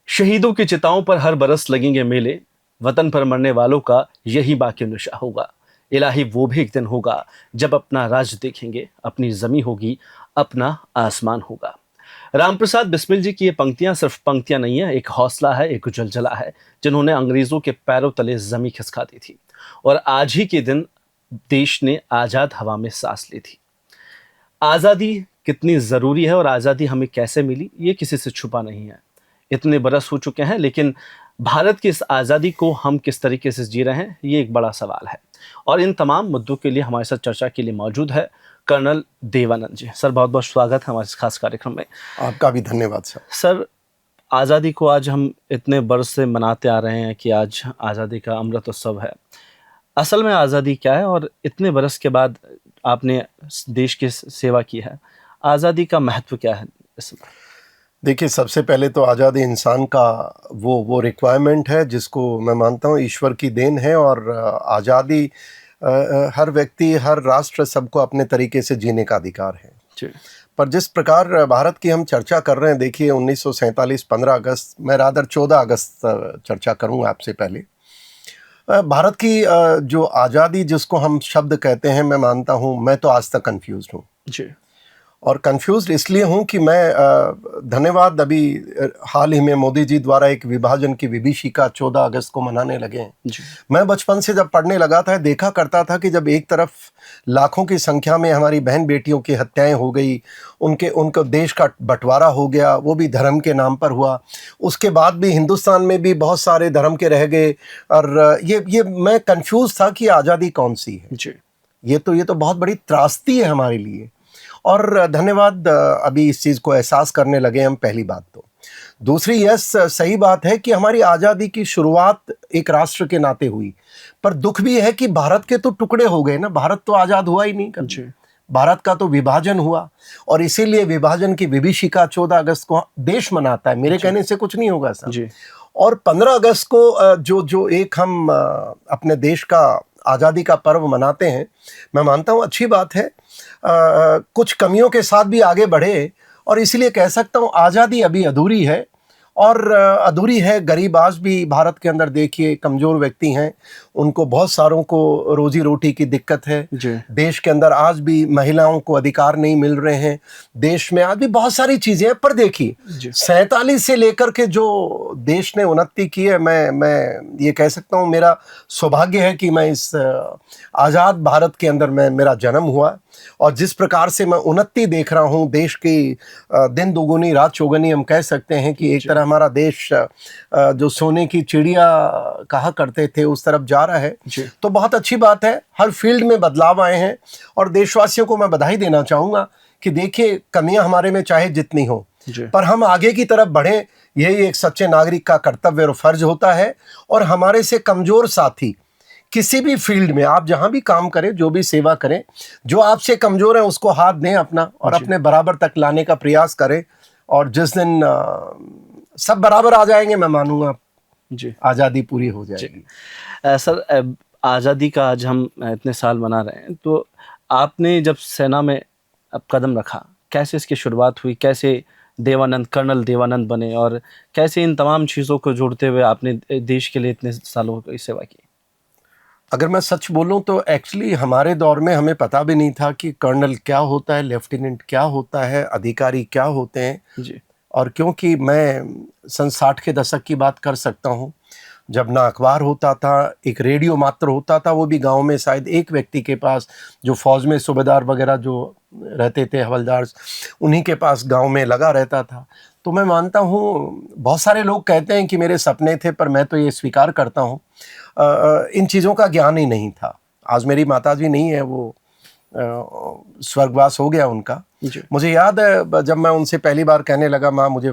शहीदों की चिताओं पर हर बरस लगेंगे मेले, वतन पर मरने वालों का यही बाकी नशा होगा। इलाही वो भी एक दिन होगा जब अपना राज देखेंगे, अपनी जमी होगी, अपना आसमान होगा। रामप्रसाद बिस्मिल जी की ये पंक्तियां सिर्फ पंक्तियां नहीं है, एक हौसला है, एक जलजला है, जिन्होंने अंग्रेजों के पैरों तले जमी खिसका दी थी और आज ही के दिन देश ने आजाद हवा में सांस ली थी। आजादी कितनी जरूरी है और आजादी हमें कैसे मिली, ये किसी से छुपा नहीं है। इतने बरस हो चुके हैं, लेकिन भारत की इस आज़ादी को हम किस तरीके से जी रहे हैं, ये एक बड़ा सवाल है। और इन तमाम मुद्दों के लिए हमारे साथ चर्चा के लिए मौजूद है कर्नल देवानंद जी। सर, बहुत बहुत स्वागत है हमारे इस खास कार्यक्रम में। आपका भी धन्यवाद सर। सर, आज़ादी को आज हम इतने बरस से मनाते आ रहे हैं कि आज आज़ादी का अमृत उत्सव है। असल में आज़ादी क्या है और इतने बरस के बाद आपने देश की सेवा की है, आज़ादी का महत्व क्या है इसमें? देखिए, सबसे पहले तो आज़ादी इंसान का वो रिक्वायरमेंट है जिसको मैं मानता हूँ ईश्वर की देन है। और आज़ादी हर व्यक्ति, हर राष्ट्र, सबको अपने तरीके से जीने का अधिकार है जी। पर जिस प्रकार भारत की हम चर्चा कर रहे हैं, देखिए 1947 15 अगस्त, मैं रादर 14 अगस्त चर्चा करूँगा आपसे पहले। भारत की जो आज़ादी जिसको हम शब्द कहते हैं, मैं मानता हूँ, मैं तो आज तक कंफ्यूज हूँ जी। और कंफ्यूज इसलिए हूँ कि मैं धन्यवाद, अभी हाल ही में मोदी जी द्वारा एक विभाजन की विभीषिका 14 अगस्त को मनाने लगे हैं। जी। मैं बचपन से जब पढ़ने लगा था, देखा करता था कि जब एक तरफ लाखों की संख्या में हमारी बहन बेटियों की हत्याएं हो गई, उनको देश का बंटवारा हो गया, वो भी धर्म के नाम पर हुआ। उसके बाद भी हिंदुस्तान में भी बहुत सारे धर्म के रह गए और ये मैं कंफ्यूज था कि आज़ादी कौन सी है। जी। ये तो बहुत बड़ी त्रासदी है हमारे लिए और धन्यवाद, अभी इस चीज़ को एहसास करने लगे हम। पहली बात तो दूसरी, यस, सही बात है कि हमारी आज़ादी की शुरुआत एक राष्ट्र के नाते हुई, पर दुख भी है कि भारत के तो टुकड़े हो गए ना। भारत तो आज़ाद हुआ ही नहीं कभी। भारत का तो विभाजन हुआ और इसीलिए विभाजन की विभीषिका 14 अगस्त को देश मनाता है। मेरे कहने से कुछ नहीं होगा सर। जी। और 15 अगस्त को जो एक हम अपने देश का आज़ादी का पर्व मनाते हैं, मैं मानता हूँ अच्छी बात है। कुछ कमियों के साथ भी आगे बढ़े और इसलिए कह सकता हूँ आज़ादी अभी अधूरी है और अधूरी है। गरीब आज भी भारत के अंदर देखिए कमज़ोर व्यक्ति हैं, उनको बहुत सारों को रोजी रोटी की दिक्कत है। देश के अंदर आज भी महिलाओं को अधिकार नहीं मिल रहे हैं। देश में आज भी बहुत सारी चीज़ें हैं, पर देखिए 47 से लेकर के जो देश ने उन्नति की है, मैं ये कह सकता हूँ मेरा सौभाग्य है कि मैं इस आज़ाद भारत के अंदर मेरा जन्म हुआ और जिस प्रकार से मैं उन्नति देख रहा हूँ, देश की दिन दुगुनी रात चौगुनी, हम कह सकते हैं कि एक तरह हमारा देश जो सोने की चिड़िया कहा करते थे उस तरफ जा रहा है। तो बहुत अच्छी बात है, हर फील्ड में बदलाव आए हैं और देशवासियों को मैं बधाई देना चाहूँगा कि देखिए कमियां हमारे में चाहे जितनी हो, पर हम आगे की तरफ बढ़ें, यही एक सच्चे नागरिक का कर्तव्य और फर्ज होता है। और हमारे से कमज़ोर साथी किसी भी फील्ड में, आप जहां भी काम करें, जो भी सेवा करें, जो आपसे कमज़ोर है उसको हाथ दें अपना और अपने बराबर तक लाने का प्रयास करें। और जिस दिन सब बराबर आ जाएंगे, मैं मानूंगा जी, आज़ादी पूरी हो जाएगी। सर, आज़ादी का आज हम इतने साल मना रहे हैं, तो आपने जब सेना में अब कदम रखा, कैसे इसकी शुरुआत हुई, कैसे देवानंद, कर्नल देवानंद बने और कैसे इन तमाम चीज़ों को जोड़ते हुए आपने देश के लिए इतने सालों की सेवा की? अगर मैं सच बोलूं तो एक्चुअली हमारे दौर में हमें पता भी नहीं था कि कर्नल क्या होता है, लेफ्टिनेंट क्या होता है, अधिकारी क्या होते हैं जी। और क्योंकि मैं सन 60 के दशक की बात कर सकता हूं, जब ना अखबार होता था, एक रेडियो मात्र होता था, वो भी गांव में शायद एक व्यक्ति के पास, जो फौज में सूबेदार वगैरह जो रहते थे, हवलदार, उन्हीं के पास गांव में लगा रहता था। तो मैं मानता हूँ, बहुत सारे लोग कहते हैं कि मेरे सपने थे, पर मैं तो ये स्वीकार करता हूँ इन चीज़ों का ज्ञान ही नहीं था। आज मेरी माताजी नहीं है, वो स्वर्गवास हो गया उनका। मुझे याद है जब मैं उनसे पहली बार कहने लगा, माँ मुझे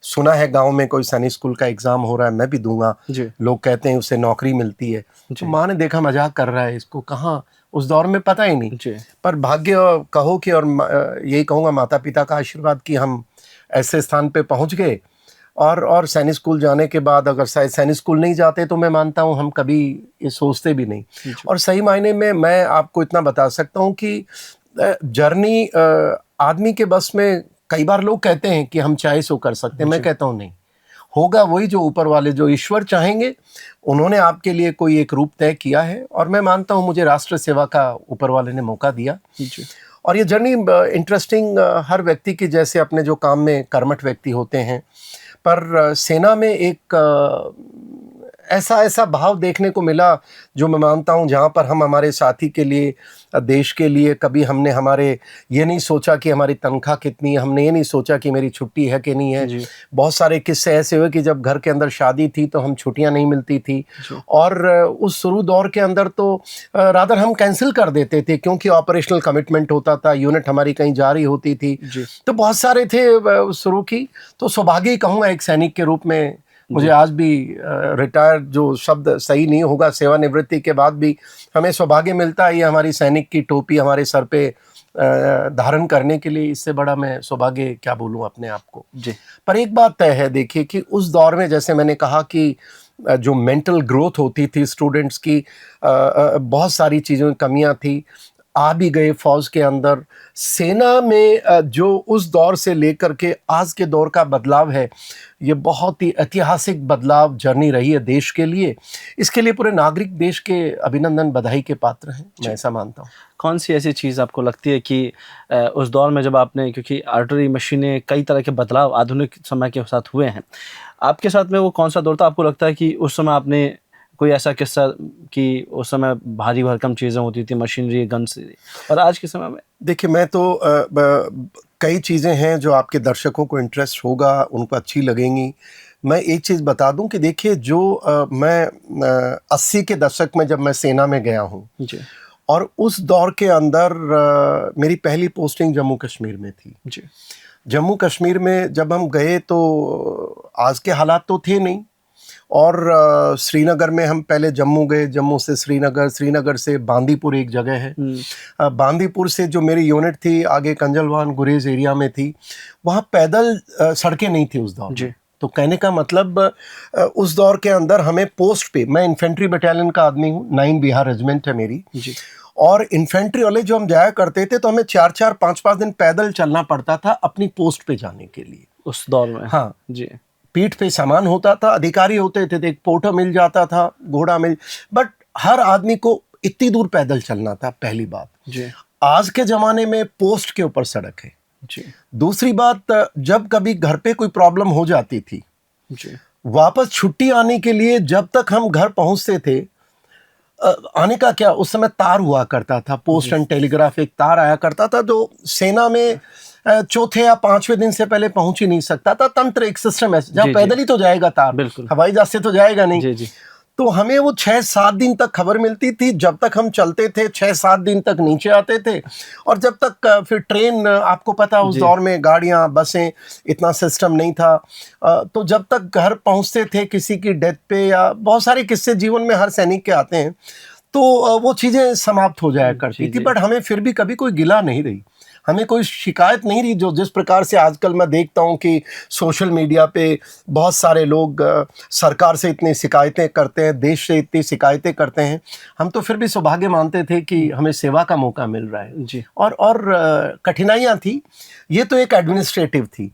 सुना है गांव में कोई सैनिक स्कूल का एग्ज़ाम हो रहा है, मैं भी दूंगा, लोग कहते हैं उससे नौकरी मिलती है। तो माँ ने देखा मजाक कर रहा है, इसको कहाँ, उस दौर में पता ही नहीं। पर भाग्य कहो कि, और यही कहूँगा माता पिता का आशीर्वाद, कि हम ऐसे स्थान पे पहुँच गए। और सैनिक स्कूल जाने के बाद अगर सैनिक स्कूल नहीं जाते तो मैं मानता हूँ हम कभी ये सोचते भी नहीं। और सही मायने में मैं आपको इतना बता सकता हूँ कि जर्नी आदमी के बस में, कई बार लोग कहते हैं कि हम चाहे सो कर सकते हैं, मैं कहता हूँ नहीं, होगा वही जो ऊपर वाले, जो ईश्वर चाहेंगे। उन्होंने आपके लिए कोई एक रूप तय किया है और मैं मानता हूँ मुझे राष्ट्र सेवा का ऊपर वाले ने मौका दिया। जी। और ये जर्नी इंटरेस्टिंग, हर व्यक्ति की जैसे अपने जो काम में कर्मठ व्यक्ति होते हैं, पर सेना में एक ऐसा भाव देखने को मिला जो मैं मानता हूँ जहाँ पर हम हमारे साथी के लिए, देश के लिए, कभी हमने हमारे ये नहीं सोचा कि हमारी तनख्वाह कितनी है, हमने ये नहीं सोचा कि मेरी छुट्टी है कि नहीं है। जी। बहुत सारे किस्से ऐसे हुए कि जब घर के अंदर शादी थी तो हम छुट्टियां नहीं मिलती थी और उस शुरू दौर के अंदर तो रादर हम कैंसिल कर देते थे क्योंकि ऑपरेशनल कमिटमेंट होता था, यूनिट हमारी कहीं जा रही होती थी। तो बहुत सारे थे शुरू की। तो सौभाग्य ही कहूँगा एक सैनिक के रूप में, मुझे आज भी रिटायर जो शब्द सही नहीं होगा, सेवानिवृत्ति के बाद भी हमें सौभाग्य मिलता है ये हमारी सैनिक की टोपी हमारे सर पे धारण करने के लिए। इससे बड़ा मैं सौभाग्य क्या बोलूं अपने आप को जी। पर एक बात तय है, देखिए कि उस दौर में जैसे मैंने कहा कि जो मेंटल ग्रोथ होती थी स्टूडेंट्स की, बहुत सारी चीज़ों में कमियां थी। आ भी गए फौज के अंदर, सेना में जो उस दौर से लेकर के आज के दौर का बदलाव है, ये बहुत ही ऐतिहासिक बदलाव जर्नी रही है देश के लिए। इसके लिए पूरे नागरिक देश के अभिनंदन बधाई के पात्र हैं, मैं ऐसा मानता हूँ। कौन सी ऐसी चीज़ आपको लगती है कि उस दौर में जब आपने, क्योंकि आर्टरी मशीनें, कई तरह के बदलाव आधुनिक समय के साथ हुए हैं, आपके साथ में वो कौन सा दौर था? आपको लगता है कि उस समय आपने कोई ऐसा किस्सा कि उस समय भारी भरकम चीज़ें होती थी, मशीनरी, गन्स, और आज के समय में? देखिए मैं तो कई चीज़ें हैं जो आपके दर्शकों को इंटरेस्ट होगा, उनको अच्छी लगेंगी। मैं एक चीज़ बता दूं कि देखिए जो मैं 80 के दशक में जब मैं सेना में गया हूं जी। और उस दौर के अंदर मेरी पहली पोस्टिंग जम्मू कश्मीर में थी। जी। जम्मू कश्मीर में जब हम गए तो आज के हालात तो थे नहीं और श्रीनगर में हम पहले जम्मू गए, जम्मू से श्रीनगर, श्रीनगर से बांदीपुर एक जगह है। बांदीपुर से जो मेरी यूनिट थी आगे कंजलवान गुरेज एरिया में थी, वहाँ पैदल सड़कें नहीं थी उस दौर में। तो कहने का मतलब उस दौर के अंदर हमें पोस्ट पे, मैं इन्फेंट्री बटालियन का आदमी हूँ, 9 बिहार रेजिमेंट है मेरी जी। और इन्फेंट्री वाले जो हम जाया करते थे तो हमें 4-4, 5-5 दिन पैदल चलना पड़ता था अपनी पोस्ट पे जाने के लिए उस दौर में। हाँ जी। पीठ पे सामान होता था, अधिकारी होते थे, एक पोर्टर मिल जाता था, घोड़ा मिल, बट हर आदमी को इतनी दूर पैदल चलना था, पहली बात। जी। आज के ज़माने में पोस्ट के ऊपर सड़क है। जी। दूसरी बात, जब कभी घर पे कोई प्रॉब्लम हो जाती थी, जी। वापस छुट्टी आने के लिए जब तक हम घर पहुंचते थे, आने का क्या, उस समय तार हुआ करता था, पोस्ट एंड टेलीग्राफ एक तार आया करता था जो सेना में चौथे या 5वें दिन से पहले पहुंच ही नहीं सकता था। तंत्र एक सिस्टम है जहाँ पैदल ही तो जाएगा तार, बिल्कुल, हवाई जहाज से तो जाएगा नहीं। जी। जी। तो हमें वो 6-7 दिन तक खबर मिलती थी, जब तक हम चलते थे 6-7 दिन तक नीचे आते थे और जब तक फिर ट्रेन, आपको पता उस दौर में गाड़ियां, बसें, इतना सिस्टम नहीं था, तो जब तक घर पहुंचते थे किसी की डेथ पे, या बहुत सारे किस्से जीवन में हर सैनिक के आते हैं, तो वो चीज़ें समाप्त हो जाया करती थी। बट हमें फिर भी कभी कोई गिला नहीं रही, हमें कोई शिकायत नहीं रही। जो जिस प्रकार से आजकल मैं देखता हूं कि सोशल मीडिया पे बहुत सारे लोग सरकार से इतनी शिकायतें करते हैं, देश से इतनी शिकायतें करते हैं, हम तो फिर भी सौभाग्य मानते थे कि हमें सेवा का मौका मिल रहा है जी। और कठिनाइयाँ थी, ये तो एक एडमिनिस्ट्रेटिव थी।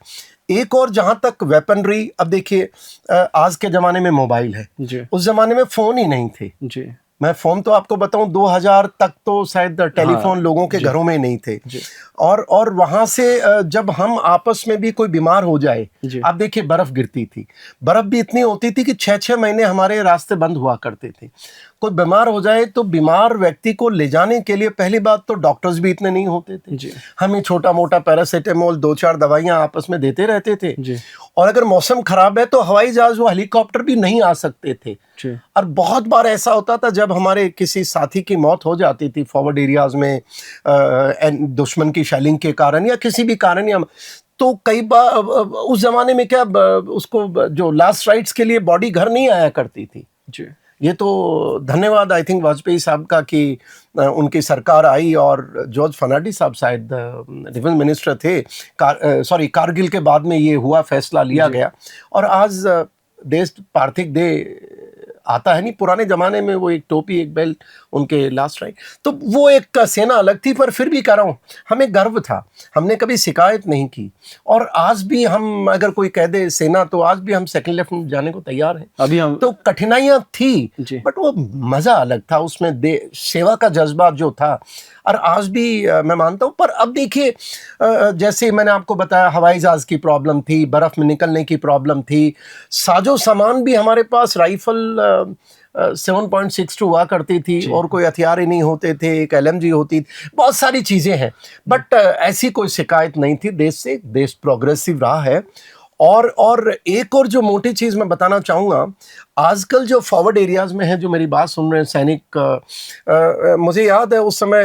एक और जहाँ तक वेपनरी, अब देखिए आज के ज़माने में मोबाइल है, जी। उस ज़माने में फ़ोन ही नहीं थे। जी। मैं फ़ोन तो आपको बताऊं 2000 तक तो शायद टेलीफोन लोगों के घरों में नहीं थे। और वहाँ से जब हम आपस में भी कोई बीमार हो जाए, आप देखिए बर्फ़ गिरती थी, बर्फ़ भी इतनी होती थी कि 6-6 महीने हमारे रास्ते बंद हुआ करते थे। कोई बीमार हो जाए तो बीमार व्यक्ति को ले जाने के लिए पहली बात तो डॉक्टर्स भी इतने नहीं होते थे, हमें छोटा मोटा पैरासीटामोल 2-4 दवाइयाँ आपस में देते रहते थे। और अगर मौसम खराब है तो हवाई जहाज व हेलीकॉप्टर भी नहीं आ सकते थे। और बहुत बार ऐसा होता था जब हमारे किसी साथी की मौत हो जाती थी फॉरवर्ड एरियाज में, दुश्मन की शेलिंग के कारण या किसी भी कारण, या तो कई बार उस जमाने में क्या, उसको जो लास्ट राइट्स के लिए बॉडी घर नहीं आया करती थी। ये तो धन्यवाद आई थिंक वाजपेयी साहब का कि उनकी सरकार आई और जॉर्ज फर्नांडिस साहब शायद डिफेंस मिनिस्टर थे, कारगिल के बाद में ये हुआ, फैसला लिया गया और आज देश पार्थिव देह आता है नहीं, पुराने जमाने में वो एक टोपी एक बेल्ट उनके लास्ट रैंक, तो वो एक सेना अलग थी। पर फिर भी कह रहा हूँ, हमें गर्व था, हमने कभी शिकायत नहीं की। और आज भी हम, अगर कोई कह दे सेना, तो आज भी हम सेकंड लेफ्टिनेंट जाने को तैयार हैं। अभी हम तो कठिनाइयां थी, जी। बट वो मजा अलग था, उसमें सेवा का जज्बा जो था। और आज भी मैं मानता हूँ। पर अब देखिए, जैसे मैंने आपको बताया, हवाई जहाज की प्रॉब्लम थी, बर्फ में निकलने की प्रॉब्लम थी, साजो सामान भी हमारे पास राइफल 7.62 हुआ करती थी और कोई हथियार ही नहीं होते थे, एक LMG होती थी, बहुत सारी चीजें हैं। बट ऐसी कोई शिकायत नहीं थी देश से। देश प्रोग्रेसिव रहा है। और एक और जो मोटी चीज मैं बताना चाहूँगा, आजकल जो फॉरवर्ड एरियाज में है, जो मेरी बात सुन रहे हैं सैनिक, मुझे याद है उस समय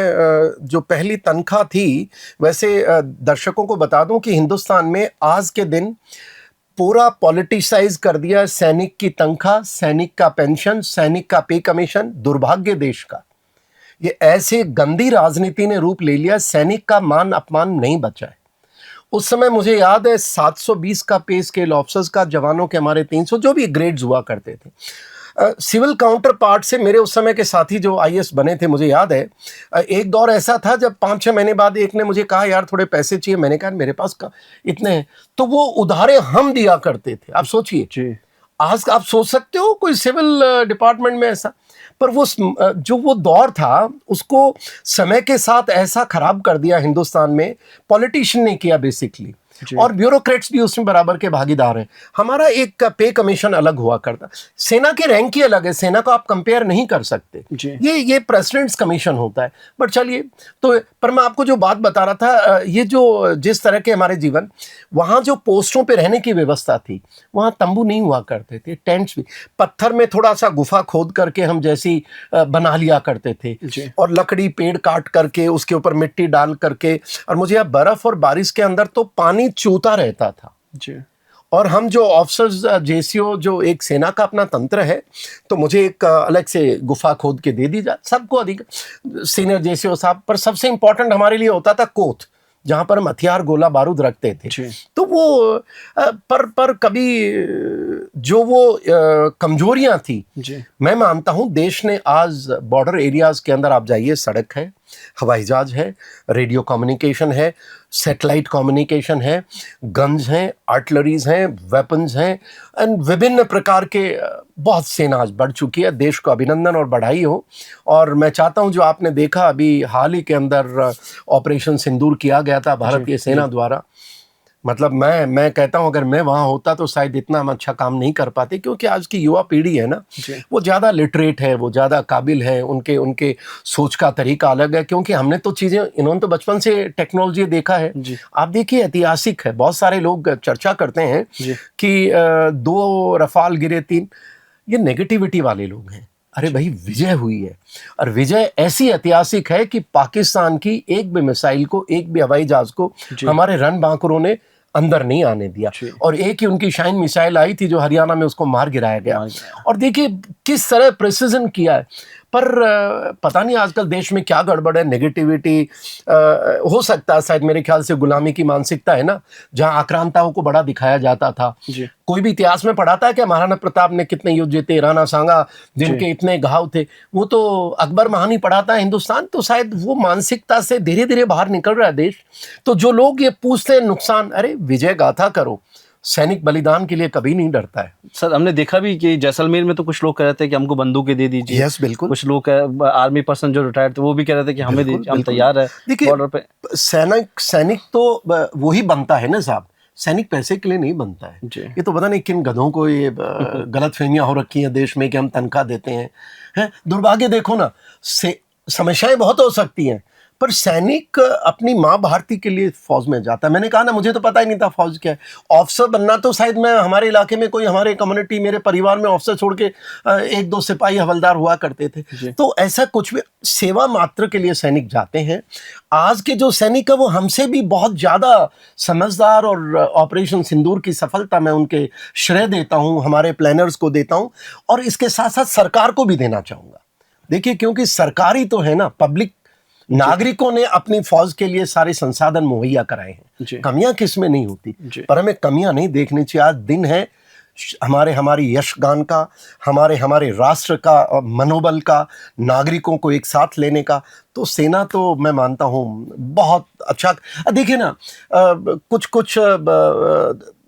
जो पहली तनख्वाह थी, वैसे दर्शकों को बता दूं कि हिंदुस्तान में आज के दिन पूरा पॉलिटिसाइज कर दिया सैनिक की तनख्वाह, सैनिक का पेंशन, सैनिक का पे कमीशन। दुर्भाग्य देश का, ये ऐसे गंदी राजनीति ने रूप ले लिया, सैनिक का मान अपमान नहीं बचा है। उस समय मुझे याद है 720 का पे स्केल ऑफिसर्स का, जवानों के हमारे 300, जो भी ग्रेड्स हुआ करते थे। सिविल काउंटर पार्ट से मेरे उस समय के साथी जो IAS बने थे, मुझे याद है एक दौर ऐसा था जब 5-6 महीने बाद एक ने मुझे कहा, यार थोड़े पैसे चाहिए। मैंने कहा मेरे पास इतने हैं, तो वो उधारे हम दिया करते थे। आप सोचिए, आज आप सोच सकते हो कोई सिविल डिपार्टमेंट में ऐसा। पर वो जो वो दौर था, उसको समय के साथ ऐसा खराब कर दिया हिंदुस्तान में, पॉलिटिशियन ने किया बेसिकली, और ब्यूरोक्रेट्स भी उसमें बराबर के भागीदार हैं। हमारा एक पे कमीशन अलग हुआ करता, सेना के रैंक ही अलग है, सेना को आप कंपेयर नहीं कर सकते। ये प्रेसिडेंट्स कमीशन होता है। बट चलिए, तो पर मैं आपको जो बात बता रहा था, ये जो जिस तरह के हमारे जीवन, वहाँ जो पोस्टों पे रहने की व्यवस्था थी, वहाँ तंबू नहीं हुआ करते थे, टेंट्स भी पत्थर में थोड़ा सा गुफा खोद करके हम जैसी बना लिया करते थे, और लकड़ी पेड़ काट करके उसके ऊपर मिट्टी डाल करके। और मुझे अब बर्फ और बारिश के अंदर तो पानी चूता रहता था जी। और हम जो ऑफिसर्स, JCO, जो एक सेना का अपना तंत्र है, तो मुझे एक अलग से गुफा खोद के दे दी जाए सबको, अधिक सीनियर JCO साहब। पर सबसे इंपॉर्टेंट हमारे लिए होता था कोत, जहां पर हम हथियार गोला बारूद रखते थे। तो वो पर कभी जो वो कमजोरियां थी, मैं मानता हूं देश ने आज बॉर्डर एरियाज के अंदर आप जाइए, सड़क है, हवाई जहाज है, रेडियो कम्युनिकेशन है, सैटेलाइट कम्युनिकेशन है, गन्स हैं, आर्टिलरीज हैं, वेपन्स हैं, एंड विभिन्न प्रकार के बहुत सेना आज बढ़ चुकी है। देश को अभिनंदन और बधाई हो। और मैं चाहता हूं, जो आपने देखा अभी हाल ही के अंदर ऑपरेशन सिंदूर किया गया था भारतीय सेना द्वारा, मतलब मैं कहता हूं अगर मैं वहां होता तो शायद इतना हम अच्छा काम नहीं कर पाते, क्योंकि आज की युवा पीढ़ी है ना, वो ज़्यादा लिटरेट है, वो ज़्यादा काबिल है, उनके सोच का तरीका अलग है। क्योंकि हमने तो चीज़ें, इन्होंने तो बचपन से टेक्नोलॉजी देखा है। आप देखिए, ऐतिहासिक है। बहुत सारे लोग चर्चा करते हैं कि 2 रफाल गिरे, 3, ये नेगेटिविटी वाले लोग हैं। अरे भाई, विजय हुई है, और विजय ऐसी ऐतिहासिक है कि पाकिस्तान की एक भी मिसाइल को, एक भी हवाई जहाज को हमारे रणबांकुरों ने अंदर नहीं आने दिया। और एक ही उनकी शाइन मिसाइल आई थी जो हरियाणा में उसको मार गिराया गया। और देखिए किस तरह प्रिसिजन किया है। पर पता नहीं आजकल देश में क्या गड़बड़ है, नेगेटिविटी हो सकता है, शायद मेरे ख्याल से गुलामी की मानसिकता है ना, जहां आक्रांताओं को बड़ा दिखाया जाता था। कोई भी इतिहास में पढ़ाता है कि महाराणा प्रताप ने कितने युद्ध जीते, राणा सांगा जिनके इतने घाव थे, वो तो अकबर महानी पढ़ाता है हिंदुस्तान। तो शायद वो मानसिकता से धीरे धीरे बाहर निकल रहा है देश। तो जो लोग ये पूछते हैं नुकसान, अरे विजय गाथा करो, सैनिक बलिदान के लिए कभी नहीं डरता है। सर, हमने देखा भी कि जैसलमेर में तो कुछ लोग कह रहे थे कि हमको बंदूकें दे दीजिए। यस, बिल्कुल। कुछ लोग आर्मी पर्सन जो रिटायर्ड थे, वो भी कह रहे थे कि हमें दीजिए, हम तैयार है बॉर्डर पे। सैनिक तो वही बनता है ना साहब, सैनिक पैसे के लिए नहीं बनता है। ये तो पता नहीं किन गधों को ये गलतफहमियां हो रखी हैं देश में कि हम तनख्वाह देते हैं। दुर्भाग्य देखो ना, समस्याएं बहुत हो सकती हैं, पर सैनिक अपनी माँ भारती के लिए फौज में जाता है। मैंने कहा ना, मुझे तो पता ही नहीं था फौज क्या है। ऑफिसर बनना तो शायद मैं, हमारे इलाके में कोई, हमारे कम्युनिटी, मेरे परिवार में ऑफिसर छोड़ के 1-2 सिपाही हवलदार हुआ करते थे। तो ऐसा कुछ भी, सेवा मात्र के लिए सैनिक जाते हैं। आज के जो सैनिक है वो हमसे भी बहुत ज़्यादा समझदार, और ऑपरेशन सिंदूर की सफलता मैं उनके श्रेय देता हूँ, हमारे प्लानर्स को देता हूँ, और इसके साथ साथ सरकार को भी देना चाहूँगा। देखिए, क्योंकि सरकार ही तो है ना, पब्लिक नागरिकों ने अपनी फौज के लिए सारे संसाधन मुहैया कराए हैं। कमियां किस में नहीं होती, पर हमें कमियां नहीं देखनी चाहिए। आज दिन है हमारे हमारी यशगान का, हमारे राष्ट्र का मनोबल का, नागरिकों को एक साथ लेने का। तो सेना तो मैं मानता हूँ बहुत अच्छा। देखिए ना, कुछ कुछ